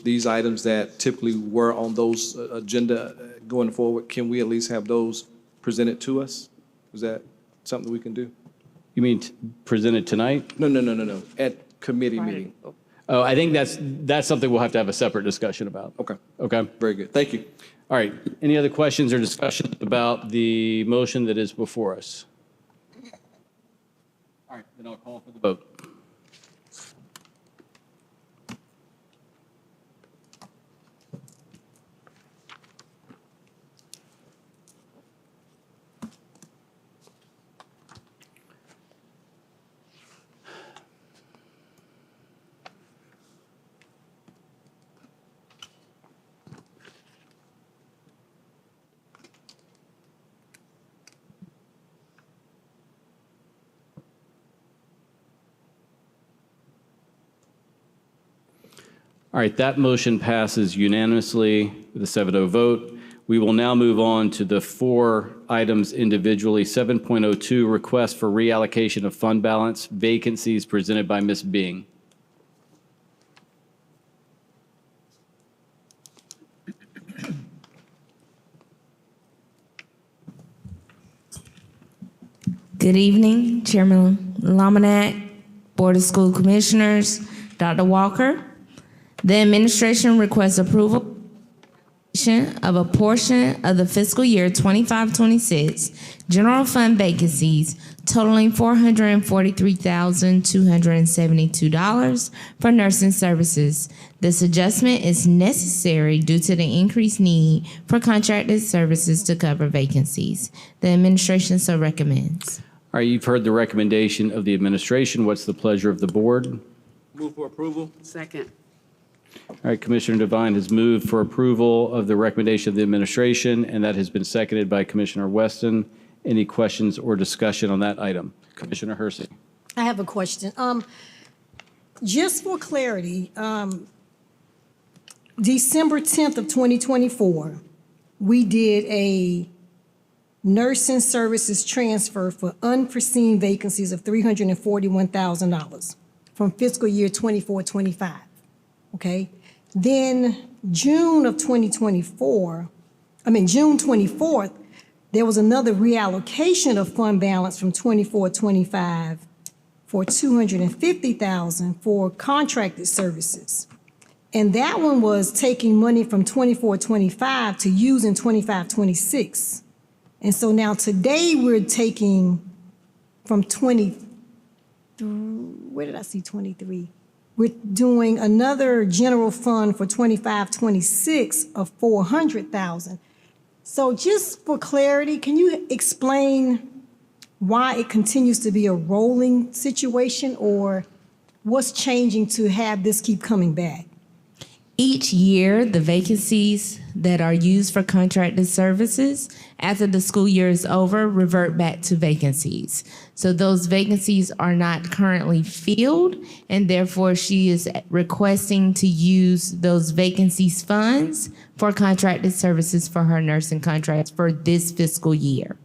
these items that typically were on those agenda going forward, can we at least have those presented to us? Is that something we can do? You mean presented tonight? No. At committee meeting. Oh, I think that's something we'll have to have a separate discussion about. Okay. Okay. Very good. Thank you. All right. Any other questions or discussions about the motion that is before us? All right, then I'll call for the vote. All right, that motion passes unanimously with a 7-0 vote. We will now move on to the 4 items individually. 7.02, request for reallocation of fund balance vacancies presented by Ms. Bing. Good evening, Chairman Lominac, Board of School Commissioners, Dr. Walker. The administration requests approval of a portion of the fiscal year 25-26 general fund vacancies totaling $443,272 for nursing services. This adjustment is necessary due to the increased need for contracted services to cover vacancies. The administration so recommends. All right, you've heard the recommendation of the administration. What's the pleasure of the board? Move for approval. Second. All right, Commissioner Devine has moved for approval of the recommendation of the administration, and that has been seconded by Commissioner Weston. Any questions or discussion on that item? Commissioner Hersey. I have a question. Just for clarity, December 10th of 2024, we did a nursing services transfer for unforeseen vacancies of $341,000 from fiscal year 24-25. Okay, then June 24th, there was another reallocation of fund balance from 24-25 for $250,000 for contracted services. And that one was taking money from 24-25 to use in 25-26. And so now today we're taking from 23. We're doing another general fund for 25-26 of $400,000. So just for clarity, can you explain why it continues to be a rolling situation, or what's changing to have this keep coming back? Each year, the vacancies that are used for contracted services after the school year is over revert back to vacancies. So those vacancies are not currently filled, and therefore she is requesting to use those vacancies funds for contracted services for her nursing contracts for this fiscal year.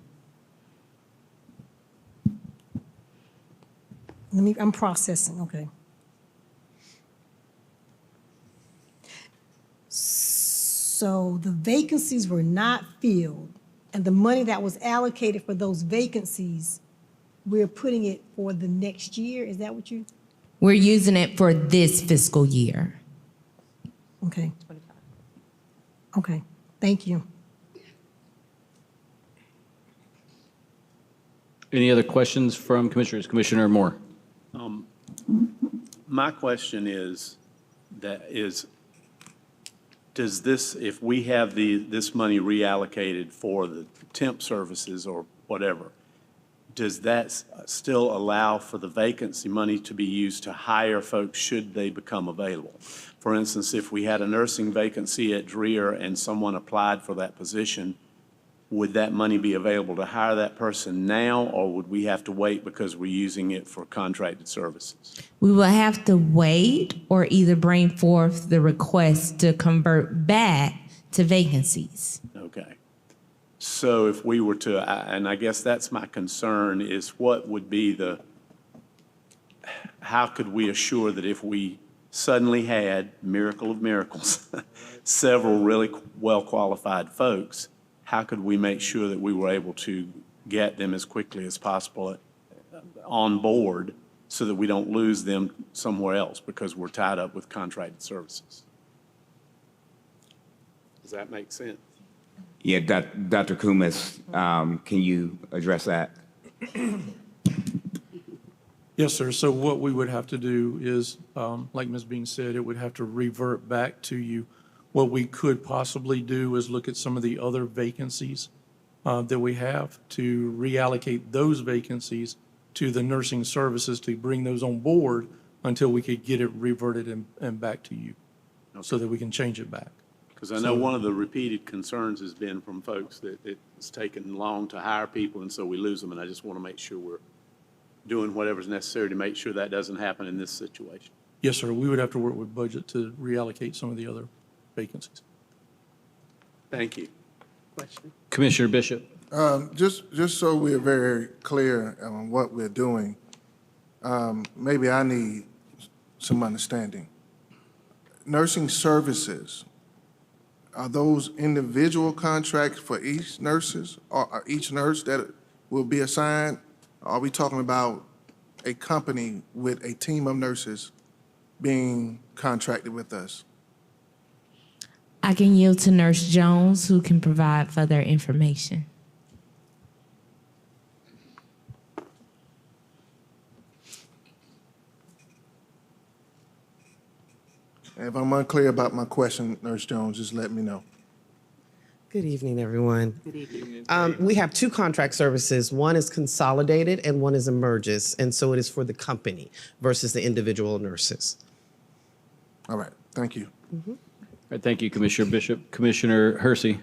I'm processing, okay. So the vacancies were not filled, and the money that was allocated for those vacancies, we're putting it for the next year? Is that what you? We're using it for this fiscal year. Okay. Okay, thank you. Any other questions from commissioners? Commissioner Moore. My question does this, if we have this money reallocated for the temp services or whatever, does that still allow for the vacancy money to be used to hire folks should they become available? For instance, if we had a nursing vacancy at Dreher and someone applied for that position, would that money be available to hire that person now, or would we have to wait because we're using it for contracted services? We will have to wait or either bring forth the request to convert back to vacancies. Okay. So if we were to, and I guess that's my concern, is what would be how could we assure that if we suddenly had, miracle of miracles, several really well-qualified folks, how could we make sure that we were able to get them as quickly as possible on board so that we don't lose them somewhere else because we're tied up with contracted services? Does that make sense? Yeah, Dr. Kumis, can you address that? Yes, sir. So what we would have to do is, like Ms. Bean said, it would have to revert back to you. What we could possibly do is look at some of the other vacancies that we have to reallocate those vacancies to the nursing services to bring those on board until we could get it reverted and back to you, so that we can change it back. Because I know one of the repeated concerns has been from folks that it's taken long to hire people, and so we lose them, and I just want to make sure we're doing whatever's necessary to make sure that doesn't happen in this situation. Yes, sir, we would have to work with budget to reallocate some of the other vacancies. Thank you. Question. Commissioner Bishop. Just so we're very clear on what we're doing, maybe I need some understanding. Nursing services, are those individual contracts for each nurses or each nurse that will be assigned? Are we talking about a company with a team of nurses being contracted with us? I can yield to Nurse Jones, who can provide further information. If I'm unclear about my question, Nurse Jones, just let me know. Good evening, everyone. Good evening. We have two contract services. One is consolidated and one is emerges. And so it is for the company versus the individual nurses. All right, thank you. All right, thank you, Commissioner Bishop. Commissioner Hersey.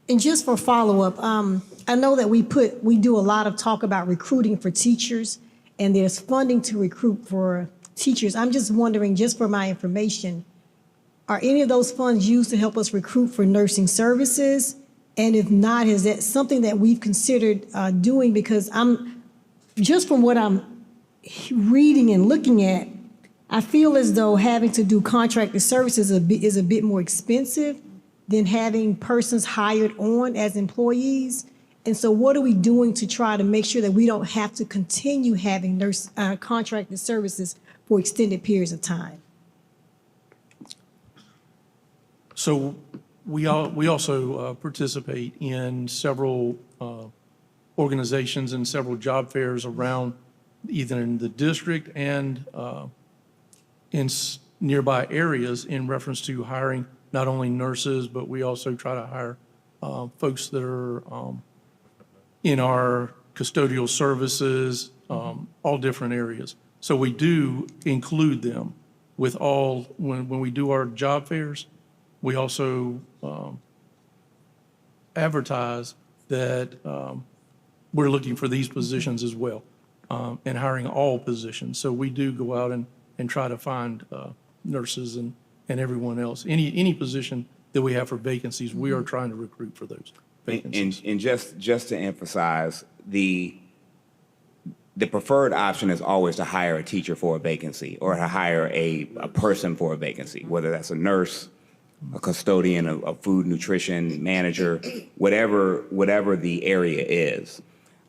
And just for follow-up, I know that we do a lot of talk about recruiting for teachers, and there's funding to recruit for teachers. I'm just wondering, just for my information, are any of those funds used to help us recruit for nursing services? And if not, is that something that we've considered doing? Because just from what I'm reading and looking at, I feel as though having to do contracted services is a bit more expensive than having persons hired on as employees. And so what are we doing to try to make sure that we don't have to continue having contracted services for extended periods of time? So we also participate in several organizations and several job fairs around, either in the district and in nearby areas, in reference to hiring not only nurses, but we also try to hire folks that are in our custodial services, all different areas. So we do include them with all, when we do our job fairs, we also advertise that we're looking for these positions as well, and hiring all positions. So we do go out and try to find nurses and everyone else. Any position that we have for vacancies, we are trying to recruit for those vacancies. And just to emphasize, the preferred option is always to hire a teacher for a vacancy or to hire a person for a vacancy, whether that's a nurse, a custodian, a food nutrition manager, whatever the area is.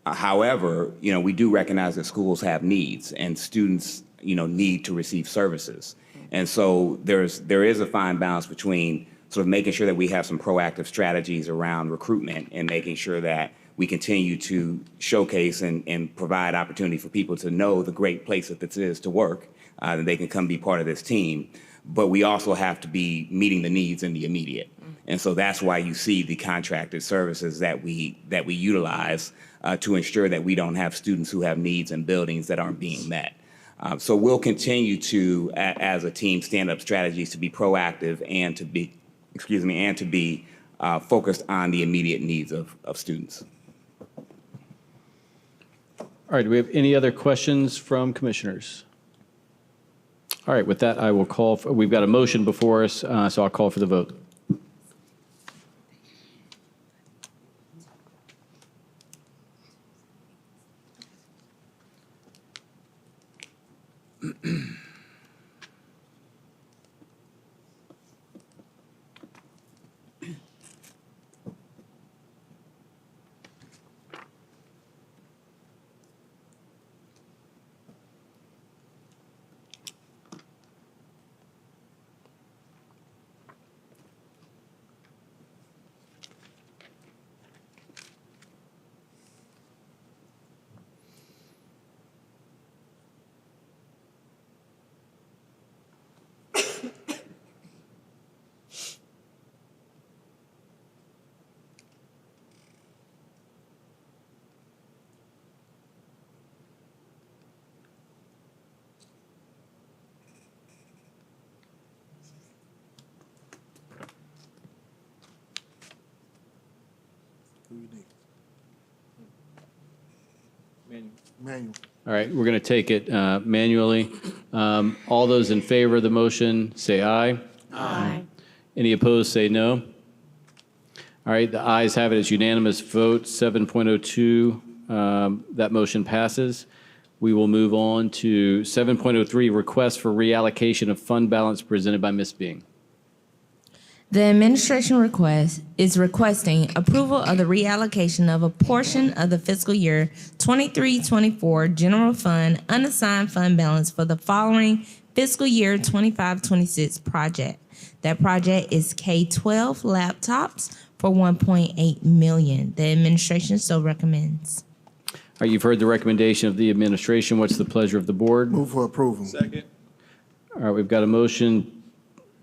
However, we do recognize that schools have needs and students, need to receive services. And so there is a fine balance between sort of making sure that we have some proactive strategies around recruitment and making sure that we continue to showcase and provide opportunity for people to know the great place that this is to work, that they can come be part of this team. But we also have to be meeting the needs in the immediate. And so that's why you see the contracted services that we utilize to ensure that we don't have students who have needs in buildings that aren't being met. So we'll continue to, as a team, stand up strategies to be proactive and to be, focused on the immediate needs of students. All right, do we have any other questions from commissioners? All right, with that, I will call, we've got a motion before us, so I'll call for the vote. Manual. All right, we're going to take it manually. All those in favor of the motion, say aye. Aye. Any opposed, say no. All right, the ayes have it. It's unanimous vote, 7.02. That motion passes. We will move on to 7.03, request for reallocation of fund balance presented by Ms. Bing. The administration is requesting approval of the reallocation of a portion of the fiscal year 23-24 general fund unassigned fund balance for the following fiscal year 25-26 project. That project is K-12 laptops for $1.8 million. The administration so recommends. All right, you've heard the recommendation of the administration. What's the pleasure of the board? Move for approval. Second. All right, we've got a motion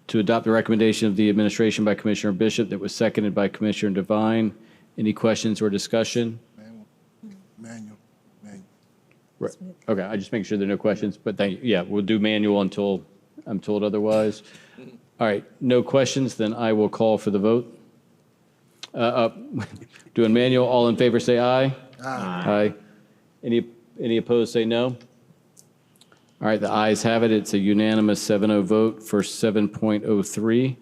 to adopt the recommendation of the administration by Commissioner Bishop that was seconded by Commissioner Devine. Any questions or discussion? Manual. Right. Okay, I just make sure there are no questions, but thank you. Yeah, we'll do manual until I'm told otherwise. All right, no questions, then I will call for the vote. Doing manual, all in favor say aye. Aye. Any opposed say no. All right, the ayes have it. It's a unanimous 7-0 vote for 7.03.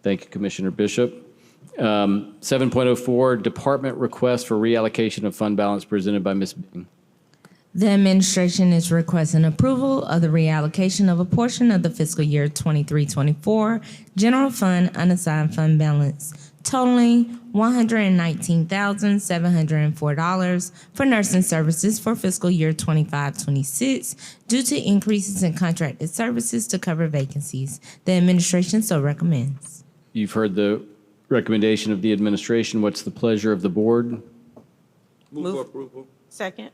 Thank you, Commissioner Bishop. 7.04, department request for reallocation of fund balance presented by Ms. Bing. The administration is requesting approval of the reallocation of a portion of the fiscal year 23-24 general fund unassigned fund balance totaling $119,704 for nursing services for fiscal year 25-26 due to increases in contracted services to cover vacancies. The administration so recommends. You've heard the recommendation of the administration. What's the pleasure of the board? Move for approval. Second.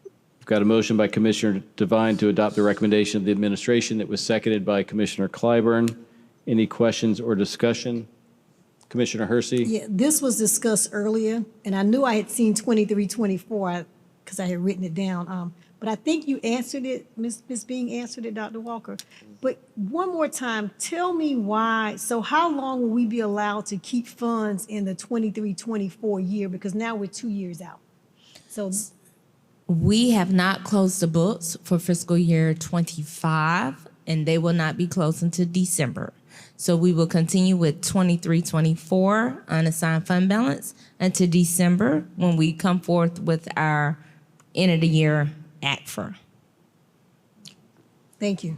We've got a motion by Commissioner Devine to adopt the recommendation of the administration that was seconded by Commissioner Clyburn. Any questions or discussion? Commissioner Hersey? Yeah, this was discussed earlier, and I knew I had seen 23-24 because I had written it down. But I think you answered it, Ms. Bing answered it, Dr. Walker. But one more time, tell me why, so how long will we be allowed to keep funds in the 23-24 year? Because now we're 2 years out. So We have not closed the books for fiscal year 25, and they will not be closed until December. So we will continue with 23-24 unassigned fund balance until December when we come forth with our end of the year ACFR. thank you.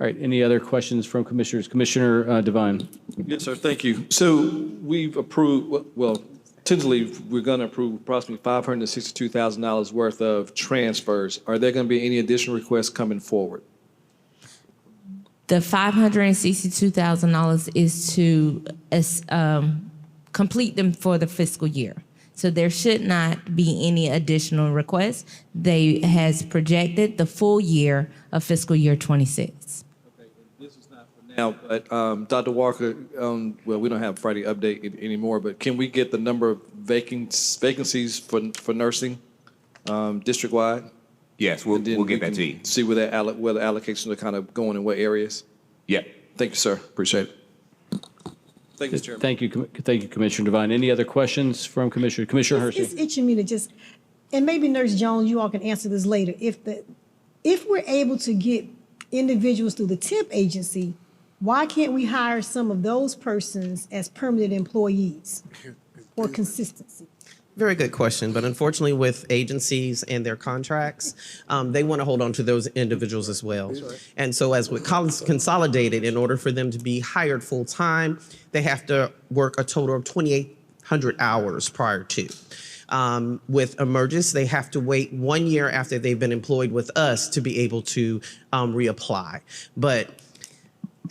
All right, any other questions from commissioners? Commissioner Devine? Yes, sir, thank you. So we've approved, well, tentatively, we're going to approve approximately $562,000 worth of transfers. Are there going to be any additional requests coming forward? The $562,000 is to complete them for the fiscal year. So there should not be any additional requests. They has projected the full year of fiscal year 26. This is not for now, but Dr. Walker, well, we don't have Friday update anymore, but can we get the number of vacancies for nursing district-wide? Yes, And then we'll get we that to can you. See where the allocations are kind of going in what areas. Yeah. Thank you, sir. Appreciate it. Thank you, Mr. Chairman. Thank you, Commissioner Devine. Any other questions from Commissioner It's Hersey? itching me to just, and maybe Nurse Jones, you all can answer this later. If we're able to get individuals through the temp agency, why can't we hire some of those persons as permanent employees for consistency? Very good question, but unfortunately with agencies and their contracts, they want to hold on to those individuals as well. And so as with Consolidated, in order for them to be hired full-time, they have to work a total of 2,800 hours prior to. With Emergis, they have to wait 1 year after they've been employed with us to be able to reapply. But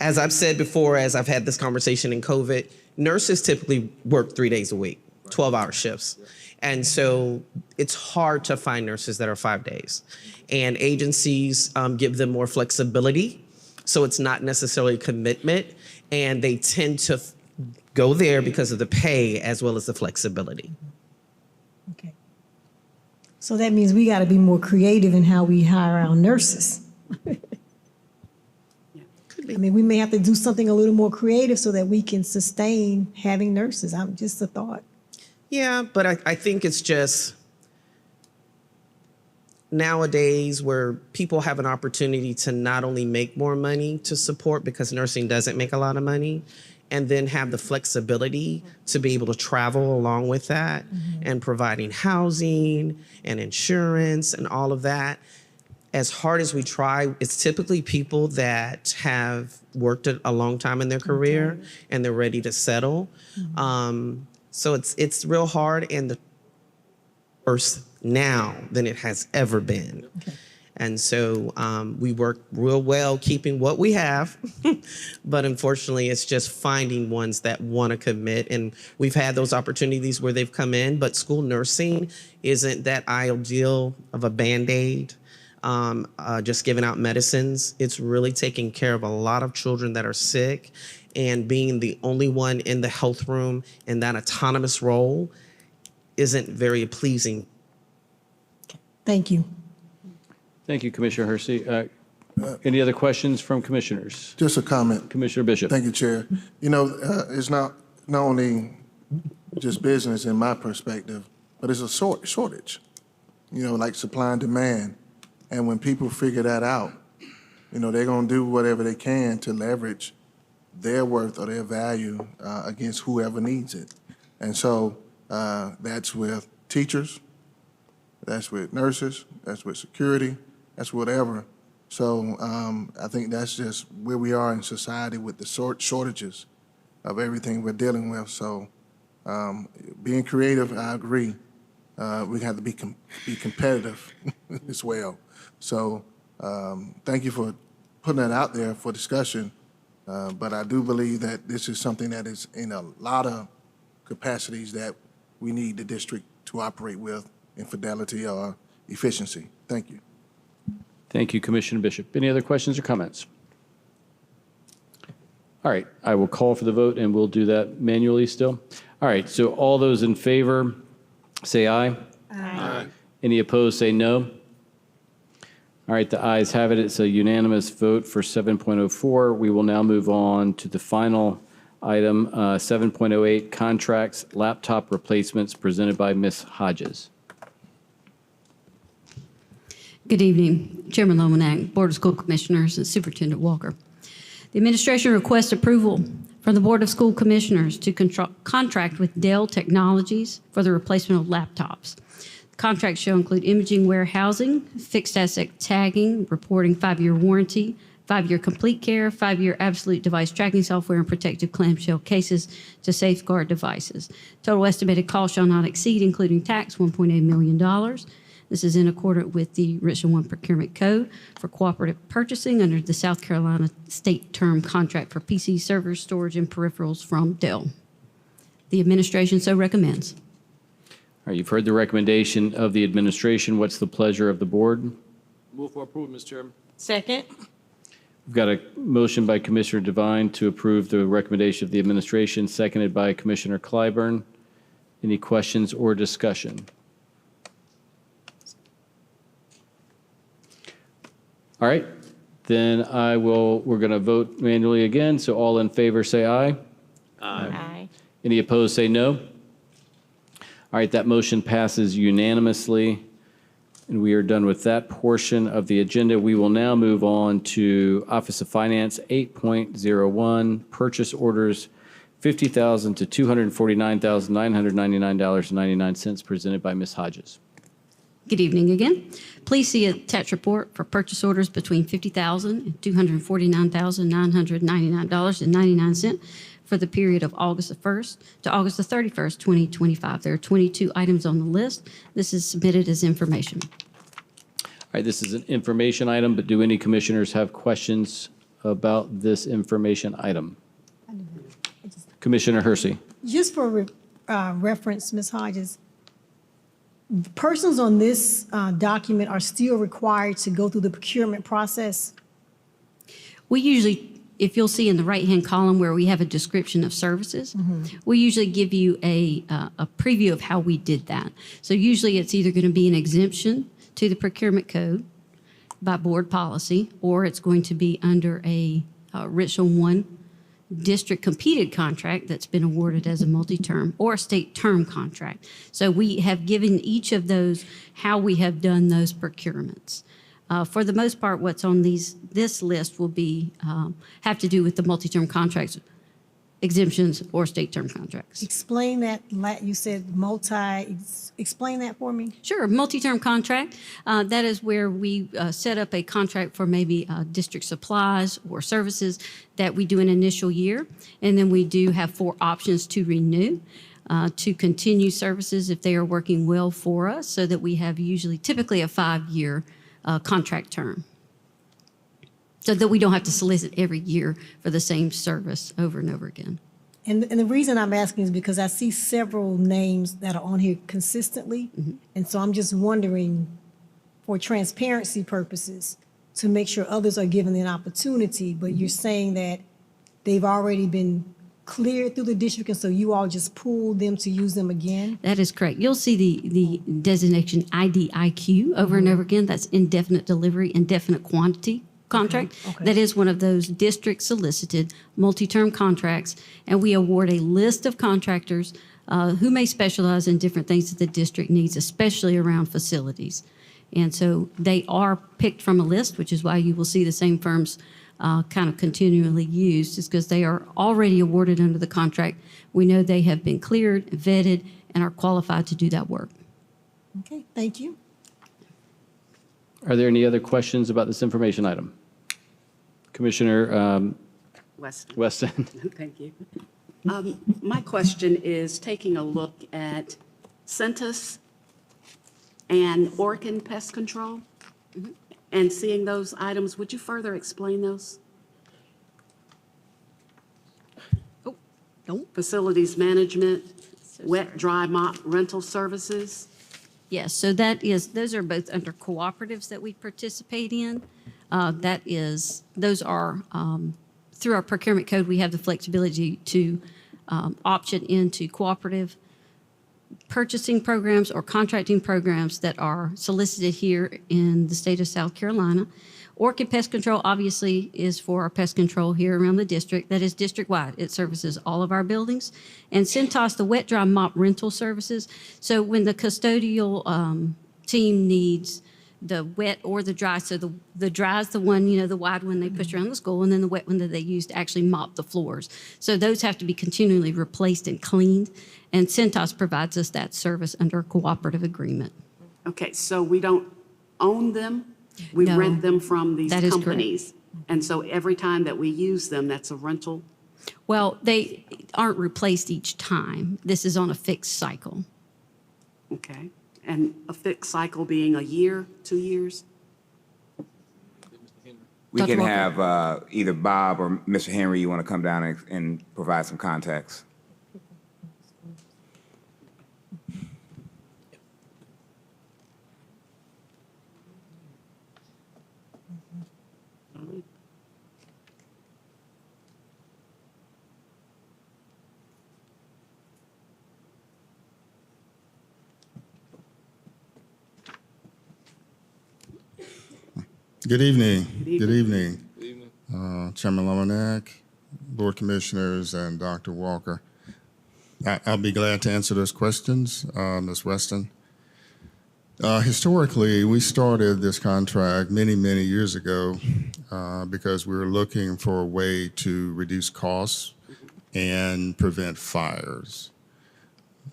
as I've said before, as I've had this conversation in COVID, nurses typically work 3 days a week, 12-hour shifts. And so it's hard to find nurses that are 5 days. And agencies give them more flexibility, so it's not necessarily a commitment. And they tend to go there because of the pay as well as the flexibility. Okay. So that means we got to be more creative in how we hire our nurses. I mean, we may have to do something a little more creative so that we can sustain having nurses. I'm just a thought. Yeah, but I think it's just, nowadays where people have an opportunity to not only make more money to support because nursing doesn't make a lot of money, and then have the flexibility to be able to travel along with that and providing housing and insurance and all of that. As hard as we try, it's typically people that have worked a long time in their career and they're ready to settle. So it's real hard, and the worse now than it has ever been. And so we work real well keeping what we have, but unfortunately it's just finding ones that want to commit. And we've had those opportunities where they've come in, but school nursing isn't that ideal of a Band-Aid, just giving out medicines. It's really taking care of a lot of children that are sick, and being the only one in the health room in that autonomous role isn't very pleasing. Thank you. Thank you, Commissioner Hersey. Any other questions from commissioners? Just a comment. Commissioner Bishop. Thank you, Chair. You know, it's not only just business in my perspective, but it's a shortage, you know, like supply and demand. And when people figure that out, you know, they're going to do whatever they can to leverage their worth or their value against whoever needs it. And so that's with teachers, that's with nurses, that's with security, that's whatever. So I think that's just where we are in society with the shortages of everything we're dealing with. So being creative, I agree. We have to be competitive as well. So thank you for putting that out there for discussion. But I do believe that this is something that is in a lot of capacities that we need the district to operate with in fidelity or efficiency. Thank you. Thank you, Commissioner Bishop. Any other questions or comments? All right, I will call for the vote, and we'll do that manually still. All right, so all those in favor, say aye. Aye. Any opposed, say no. All right, the ayes have it. It's a unanimous vote for 7.04. We will now move on to the final item, 7.08, contracts, laptop replacements, presented by Ms. Hodges. Good evening, Chairman Lomanak, Board of School Commissioners, and Superintendent Walker. The administration requests approval from the Board of School Commissioners to contract with Dell Technologies for the replacement of laptops. The contract shall include imaging warehousing, fixed asset tagging, reporting 5-year warranty, 5-year complete care, 5-year absolute device tracking software, and protective clamshell cases to safeguard devices. Total estimated cost shall not exceed, including tax, $1.8 million. This is in accordance with the Richland 1 Procurement Code for cooperative purchasing under the South Carolina State Term Contract for PC servers, storage, and peripherals from Dell. The administration so recommends. All right, you've heard the recommendation of the administration. What's the pleasure of the board? Move for approval, Mr. Chairman. Second. We've got a motion by Commissioner Devine to approve the recommendation of the administration, seconded by Commissioner Clyburn. Any questions or discussion? All right, then we're going to vote manually again. So all in favor, say aye. Aye. Any opposed, say no. All right, that motion passes unanimously, and we are done with that portion of the agenda. We will now move on to Office of Finance 8.01, purchase orders $50,000 to $249,999.99, presented by Ms. Hodges. Good evening again. Please see attached report for purchase orders between $50,000 and $249,999.99 for the period of August the 1st to August the 31st, 2025. There are 22 items on the list. This is submitted as information. All right, this is an information item, but do any commissioners have questions about this information item? Commissioner Hersey. Just for reference, Ms. Hodges, persons on this document are still required to go through the procurement process? We usually, if you'll see in the right-hand column where we have a description of services, we usually give you a preview of how we did that. So usually it's either going to be an exemption to the procurement code by board policy, or it's going to be under a Richland 1 district competed contract that's been awarded as a multi-term or a state term contract. So we have given each of those how we have done those procurements. For the most part, what's on this list will be have to do with the multi-term contracts, exemptions, or state term contracts. Explain that, you said explain that for me. Sure, multi-term contract, that is where we set up a contract for maybe district supplies or services that we do an initial year, and then we do have 4 options to renew, to continue services if they are working well for us, so that we have typically a 5-year contract term, so that we don't have to solicit every year for the same service over and over again. And the reason I'm asking is because I see several names that are on here consistently. Mm-hmm. And so I'm just wondering, for transparency purposes, to make sure others are given an opportunity, but you're saying that they've already been cleared through the district, and so you all just pull them to use them again? That is correct. You'll see the designation IDIQ over and over again. That's indefinite delivery, indefinite quantity contract. Okay. That is one of those district solicited multi-term contracts, and we award a list of contractors who may specialize in different things that the district needs, especially around facilities. And so they are picked from a list, which is why you will see the same firms kind of continually used, is because they are already awarded under the contract. We know they have been cleared, vetted, and are qualified to do that work. Okay, thank you. Are there any other questions about this information item? Commissioner Weston. Thank you. My question is taking a look at Centus and Orkin Pest Control and seeing those items. Would you further explain those? Oh, no. Facilities management, wet, dry mop rental services. Yes, so those are both under cooperatives that we participate in. Those are, through our procurement code, we have the flexibility to option into cooperative purchasing programs or contracting programs that are solicited here in the state of South Carolina. Orchid Pest Control obviously is for our pest control here around the district. That is district-wide. It services all of our buildings. And Centos, the wet, dry mop rental services. So when the custodial team needs the wet or the dry, so the dry is the one, the wide one they push around the school, and then the wet one that they use to actually mop the floors. So those have to be continually replaced and cleaned. And Centos provides us that service under a cooperative agreement. Okay, so we don't own them? We No, rent them from these that is correct. companies? And so every time that we use them, that's a rental? Well, they aren't replaced each time. This is on a fixed cycle. Okay. And a fixed cycle being a year, 2 years? We Dr. can Walker. have either Bob or Mr. Henry, you want to come down and provide some context? Good evening. Good evening. Chairman Lomanak, Board Commissioners, and Dr. Walker. I'll be glad to answer those questions, Ms. Weston. Historically, we started this contract many, many years ago because we were looking for a way to reduce costs and prevent fires.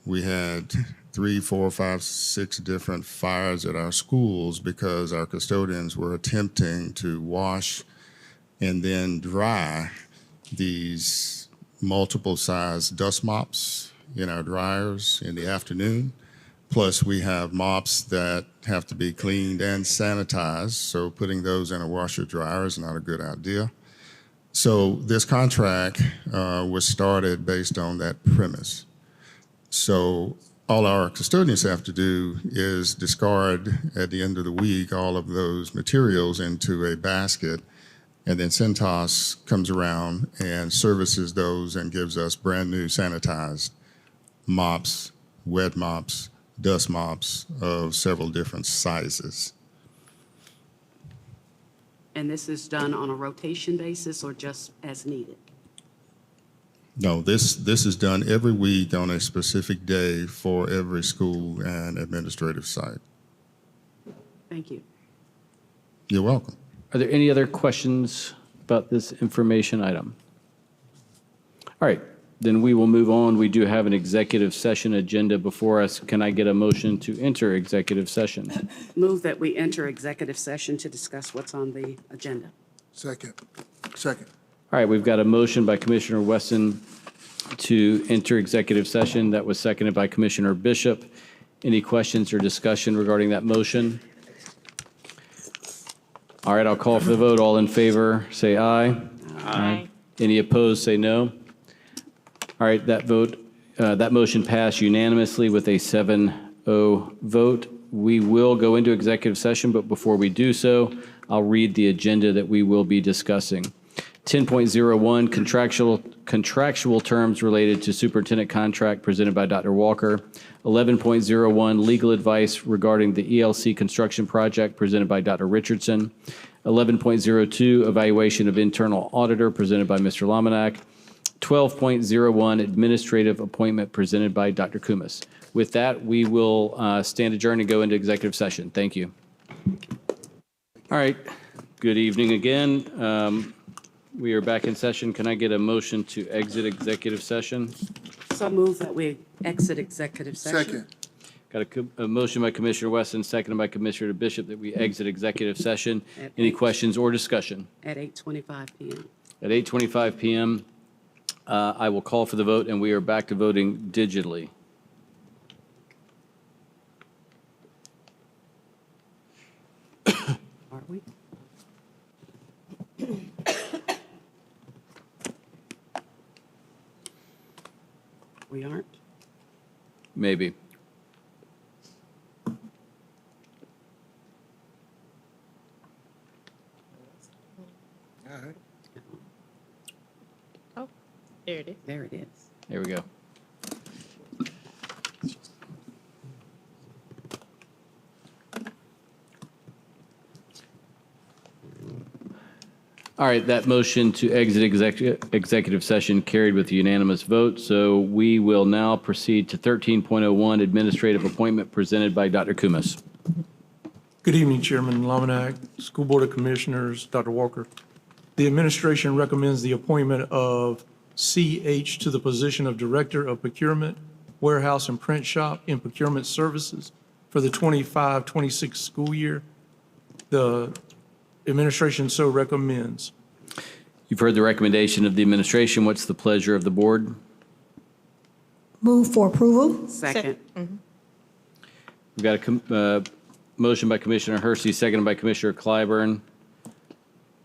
We had 3, 4, 5, 6 different fires at our schools because our custodians were attempting to wash and then dry these multiple size dust mops in our dryers in the afternoon. Plus, we have mops that have to be cleaned and sanitized, so putting those in a washer dryer is not a good idea. So this contract was started based on that premise. So all our custodians have to do is discard at the end of the week all of those materials into a basket, and then Centos comes around and services those and gives us brand new sanitized mops, wet mops, dust mops of several different sizes. And this is done on a rotation basis or just as needed? No, this is done every week on a specific day for every school and administrative site. Thank you. You're welcome. Are there any other questions about this information item? All right, then we will move on. We do have an executive session agenda before us. Can I get a motion to enter executive session? Move that we enter executive session to discuss what's on the agenda. Second. All right, we've got a motion by Commissioner Weston to enter executive session. That was seconded by Commissioner Bishop. Any questions or discussion regarding that motion? All right, I'll call for the vote. All in favor, say aye. Aye. Any opposed, say no. All right, that motion passed unanimously with a 7-0 vote. We will go into executive session, but before we do so, I'll read the agenda that we will be discussing. 10.01, contractual terms related to superintendent contract presented by Dr. Walker. 11.01, legal advice regarding the ELC construction project presented by Dr. Richardson. 11.02, evaluation of internal auditor presented by Mr. Lominack. 12.01, administrative appointment presented by Dr. Kumis. With that, we will stand adjourned and go into executive session. Thank you. All right, good evening again. We are back in session. Can I get a motion to exit executive session? So move that we exit executive session. Got a motion by Commissioner Weston, seconded by Commissioner Bishop that we exit executive session. Any questions or discussion? At 8:25 p.m. At 8:25 p.m., I will call for the vote, and we are back to voting digitally. Are we? We aren't? Maybe. Oh, there it is. There it is. There we go. All right, that motion to exit executive session carried with a unanimous vote. So we will now proceed to 13.01, administrative appointment presented by Dr. Kumis. Good evening, Chairman Lominack, School Board of Commissioners, Dr. Walker. The administration recommends the appointment of C.H. to the position of Director of Procurement, Warehouse and Print Shop in Procurement Services for the 25-26 school year. The administration so recommends. You've heard the recommendation of the administration. What's the pleasure of the board? Move for approval. Second. We've got a motion by Commissioner Hersey, seconded by Commissioner Clyburn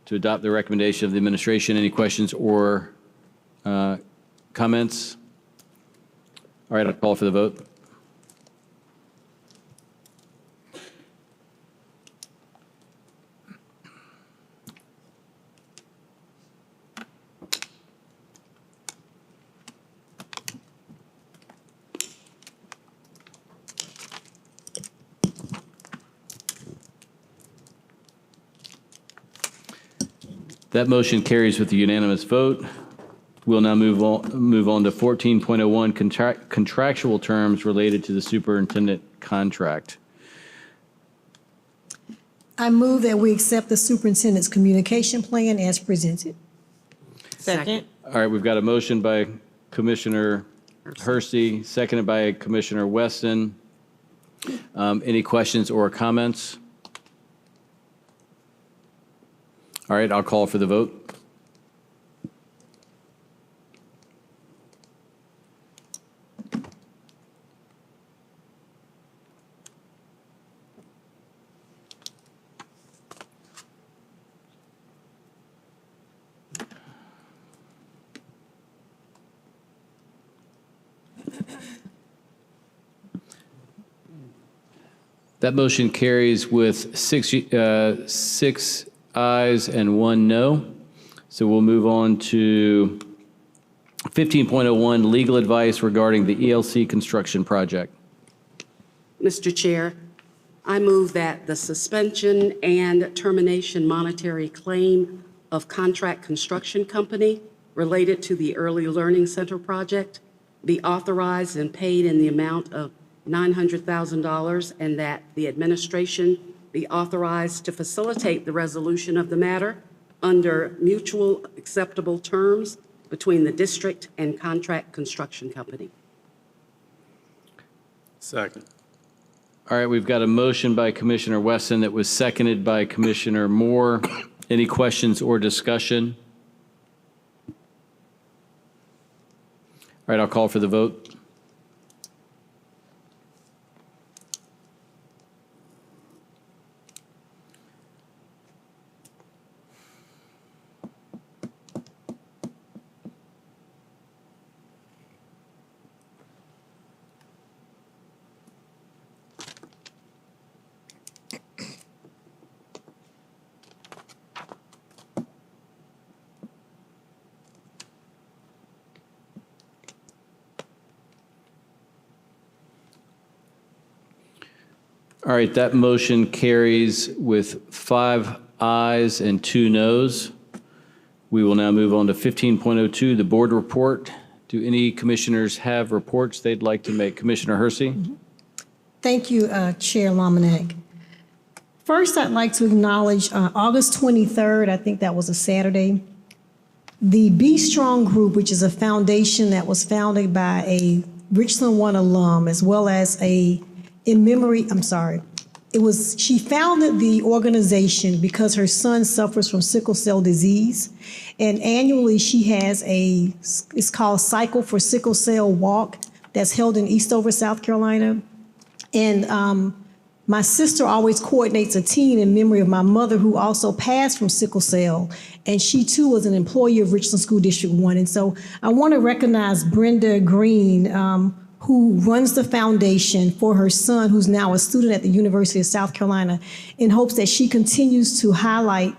to adopt the recommendation of the administration. Any questions or comments? All right, I'll call for the vote. That motion carries with a unanimous vote. We'll now move on to 14.01, contractual terms related to the superintendent contract. I move that we accept the superintendent's communication plan as presented. Second. All right, we've got a motion by Commissioner Hersey, seconded by Commissioner Weston. Any questions or comments? All right, I'll call for the vote. That motion carries with six ayes and 1 no. So we'll move on to 15.01, legal advice regarding the ELC construction project. Mr. Chair, I move that the suspension and termination monetary claim of contract construction company related to the Early Learning Center project be authorized and paid in the amount of $900,000, and that the administration be authorized to facilitate the resolution of the matter under mutual acceptable terms between the district and contract construction company. Second. All right, we've got a motion by Commissioner Wesson that was seconded by Commissioner Moore. Any questions or discussion? All right, I'll call for the vote. All right, that motion carries with 5 ayes and 2 noes. We will now move on to 15.02, the board report. Do any commissioners have reports they'd like to make? Commissioner Hersey? Thank you, Chair Lominack. First, I'd like to acknowledge August 23rd, I think that was a Saturday, the Be Strong Group, which is a foundation that was founded by a Richland 1 alum, as well as she founded the organization because her son suffers from sickle cell disease. And annually she has it's called Cycle for Sickle Cell Walk that's held in Eastover, South Carolina. And my sister always coordinates a teen in memory of my mother, who also passed from sickle cell. And she too was an employee of Richland School District 1. And so I want to recognize Brenda Green, who runs the foundation for her son, who's now a student at the University of South Carolina, in hopes that she continues to highlight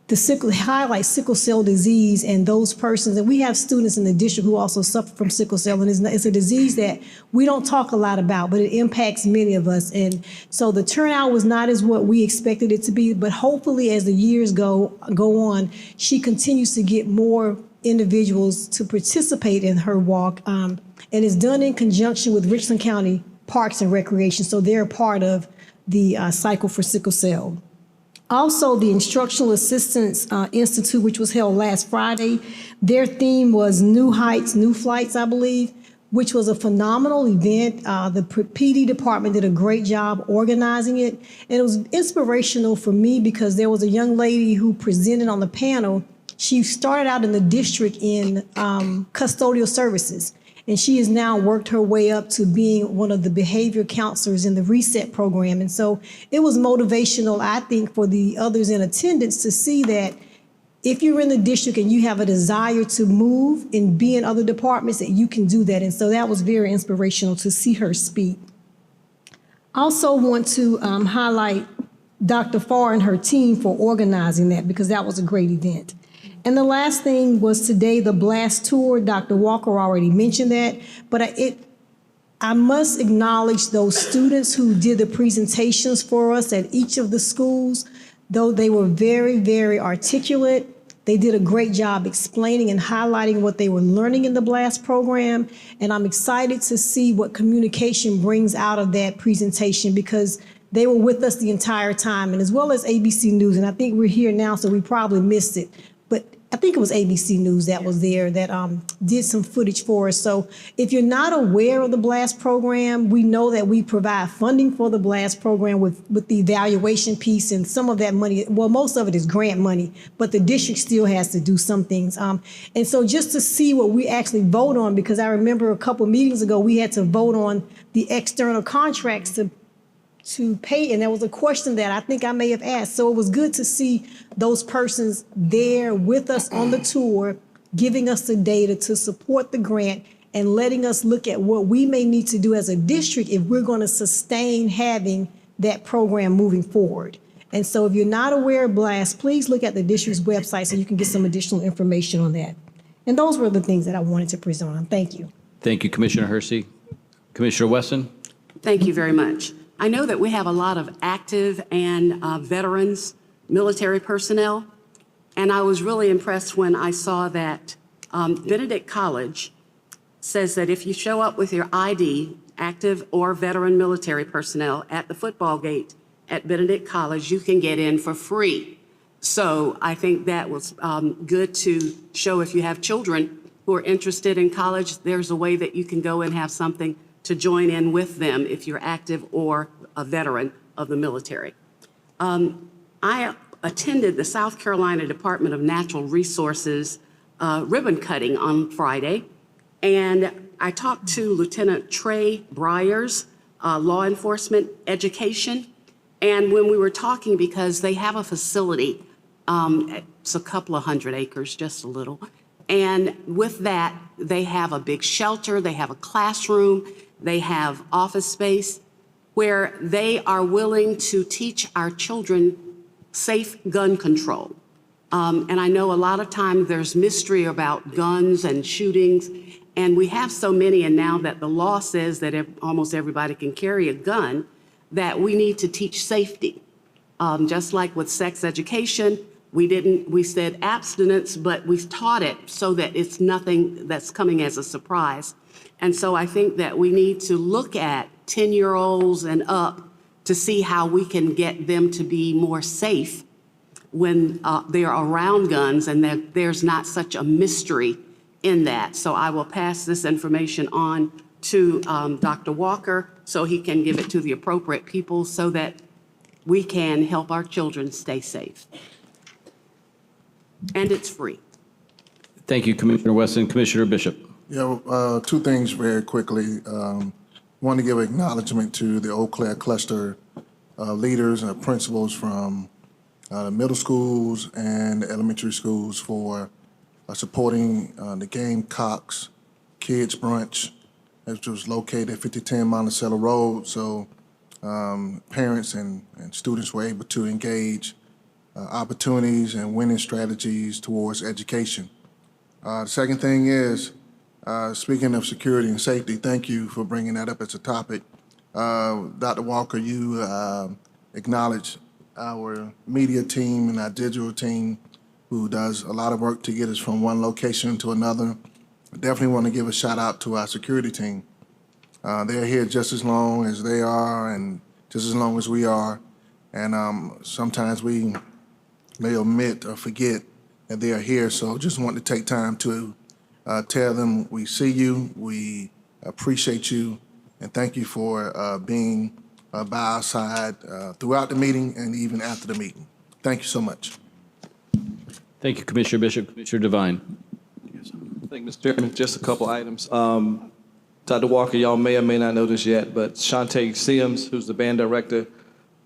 sickle cell disease and those persons. And we have students in the district who also suffer from sickle cell, and it's a disease that we don't talk a lot about, but it impacts many of us. And so the turnout was not as what we expected it to be, but hopefully as the years go on, she continues to get more individuals to participate in her walk. And it's done in conjunction with Richland County Parks and Recreation, so they're a part of the Cycle for Sickle Cell. Also, the Instructional Assistance Institute, which was held last Friday, their theme was New Heights, New Flights, I believe, which was a phenomenal event. The PD department did a great job organizing it. And it was inspirational for me because there was a young lady who presented on the panel. She started out in the district in custodial services. And she has now worked her way up to being one of the behavior counselors in the RESET program. And so it was motivational, I think, for the others in attendance to see that if you're in the district and you have a desire to move and be in other departments, that you can do that. And so that was very inspirational to see her speak. I also want to highlight Dr. Farr and her team for organizing that, because that was a great event. And the last thing was today, the Blast Tour. Dr. Walker already mentioned that, but I must acknowledge those students who did the presentations for us at each of the schools. Though they were very, very articulate, they did a great job explaining and highlighting what they were learning in the Blast program. And I'm excited to see what communication brings out of that presentation, because they were with us the entire time, and as well as ABC News. And I think we're here now, so we probably missed it. But I think it was ABC News that was there that did some footage for us. So if you're not aware of the BLAST program, we know that we provide funding for the BLAST program with the evaluation piece, and some of that money, well, most of it is grant money, but the district still has to do some things. And so just to see what we actually vote on, because I remember a couple meetings ago, we had to vote on the external contracts to pay, and there was a question that I think I may have asked. So it was good to see those persons there with us on the tour, giving us the data to support the grant and letting us look at what we may need to do as a district if we're going to sustain having that program moving forward. And so if you're not aware of BLAST, please look at the district's website so you can get some additional information on that. And those were the things that I wanted to present on. Thank you. Thank you, Commissioner Hersey. Commissioner Wesson? Thank you very much. I know that we have a lot of active and veterans, military personnel, and I was really impressed when I saw that Benedict College says that if you show up with your ID, active or veteran military personnel, at the football gate at Benedict College, you can get in for free. So I think that was good to show if you have children who are interested in college, there's a way that you can go and have something to join in with them if you're active or a veteran of the military. I attended the South Carolina Department of Natural Resources ribbon cutting on Friday, and I talked to Lieutenant Trey Bryers, law enforcement education, and when we were talking, because they have a facility, it's a couple of 100 acres, just a little, and with that, they have a big shelter, they have a classroom, they have office space where they are willing to teach our children safe gun control. And I know a lot of times there's mystery about guns and shootings, and we have so many, and now that the law says that almost everybody can carry a gun, that we need to teach safety. Just like with sex education, we said abstinence, but we've taught it so that it's nothing that's coming as a surprise. And so I think that we need to look at 10-year-olds and up to see how we can get them to be more safe when they're around guns, and that there's not such a mystery in that. So I will pass this information on to Dr. Walker so he can give it to the appropriate people so that we can help our children stay safe. And it's free. Thank you, Commissioner Weston. Commissioner Bishop. Yeah, two things very quickly. Want to give acknowledgement to the Eau Claire cluster leaders and principals from the middle schools and elementary schools for supporting the Gamecocks Kids Brunch, which was located at 5010 Monticello Road. So parents and students were able to engage opportunities and winning strategies towards education. The second thing is, speaking of security and safety, thank you for bringing that up as a topic. Dr. Walker, you acknowledged our media team and our digital team who does a lot of work to get us from one location to another. I definitely want to give a shout out to our security team. They're here just as long as they are and just as long as we are. And sometimes we may omit or forget that they are here. So just want to take time to tell them we see you, we appreciate you, and thank you for being by our side throughout the meeting and even after the meeting. Thank you so much. Thank you, Commissioner Bishop. Commissioner Devine. Thank you, Mr. Chairman. Just a couple items. Dr. Walker, y'all may or may not know this yet, but Shantae Sims, who's the band director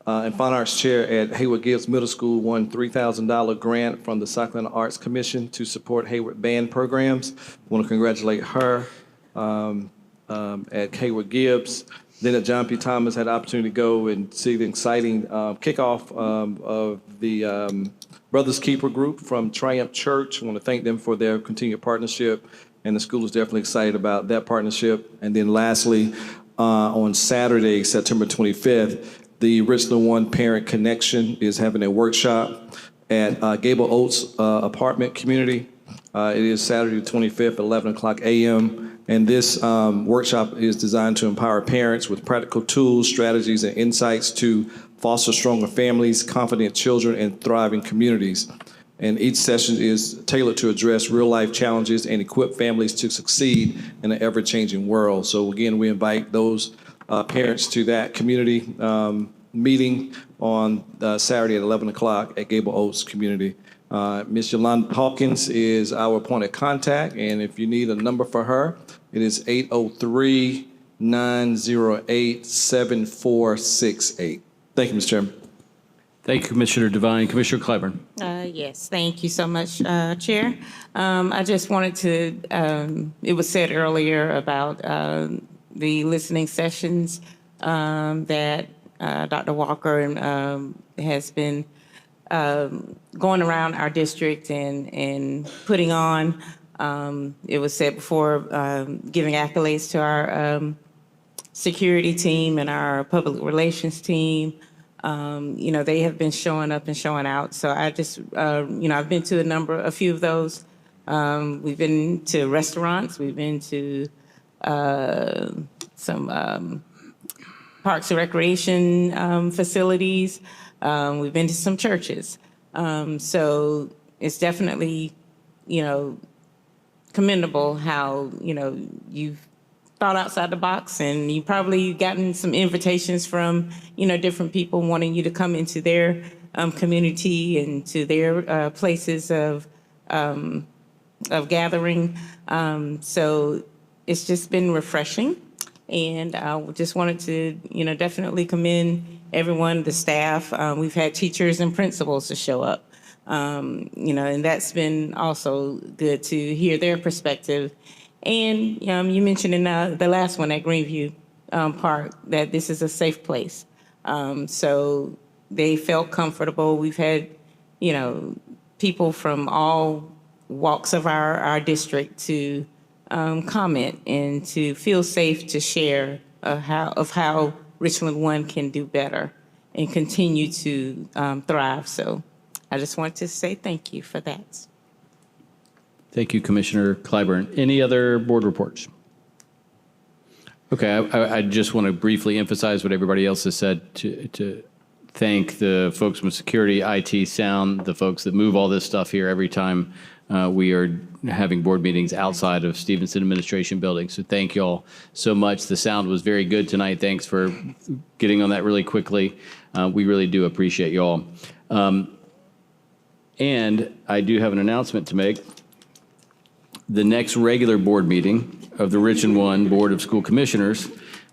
and fine arts chair at Hayward Gibbs Middle School, won $3,000 grant from the South Carolina Arts Commission to support Hayward band programs. I want to congratulate her at Hayward Gibbs. Then at John P. Thomas, had the opportunity to go and see the exciting kickoff of the Brothers Keeper group from Triumph Church. I want to thank them for their continued partnership, and the school is definitely excited about that partnership. And then lastly, on Saturday, September 25th, the Richland One Parent Connection is having a workshop at Gable Oaks apartment community. It is Saturday the 25th, 11 o'clock a.m. And this workshop is designed to empower parents with practical tools, strategies, and insights to foster stronger families, confident children, and thriving communities. And each session is tailored to address real-life challenges and equip families to succeed in an ever-changing world. So again, we invite those parents to that community meeting on Saturday at 11 o'clock at Gable Oaks Community. Ms. Yolanda Hawkins is our point of contact, and if you need a number for her, it is 803-908-7468. Thank you, Mr. Chairman. Thank you, Commissioner Devine. Commissioner Clyburn. Yes, thank you so much, Chair. I just wanted to, it was said earlier about the listening sessions that Dr. Walker has been going around our district and putting on. It was said before, giving accolades to our security team and our public relations team. They have been showing up and showing out. So I just, I've been to a few of those We've been to restaurants, we've been to some parks and recreation facilities, we've been to some churches. So it's definitely, commendable how, you've thought outside the box, and you probably gotten some invitations from, different people wanting you to come into their community and to their places of gathering. So it's just been refreshing. And I just wanted to, definitely commend everyone, the staff. We've had teachers and principals to show up. And that's been also good to hear their perspective. And you mentioned in the last one at Greenview Park that this is a safe place. So they felt comfortable. We've had, people from all walks of our district to comment and to feel safe to share how Richland One can do better and continue to thrive. So I just want to say thank you for that. Thank you, Commissioner Clyburn. Any other board reports? Okay, I just want to briefly emphasize what everybody else has said to thank the folks from security, IT, sound, the folks that move all this stuff here every time we are having board meetings outside of Stevenson Administration Building. So thank you all so much. The sound was very good tonight. Thanks for getting on that really quickly. We really do appreciate you all. And I do have an announcement to make. The next regular board meeting of the Richland One Board of School Commissioners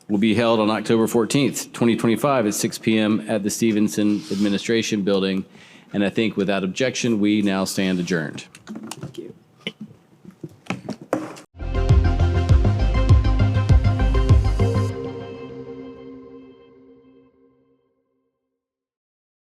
will be held on October 14th, 2025 at 6 p.m. at the Stevenson Administration Building. And I think without objection, we now stand adjourned.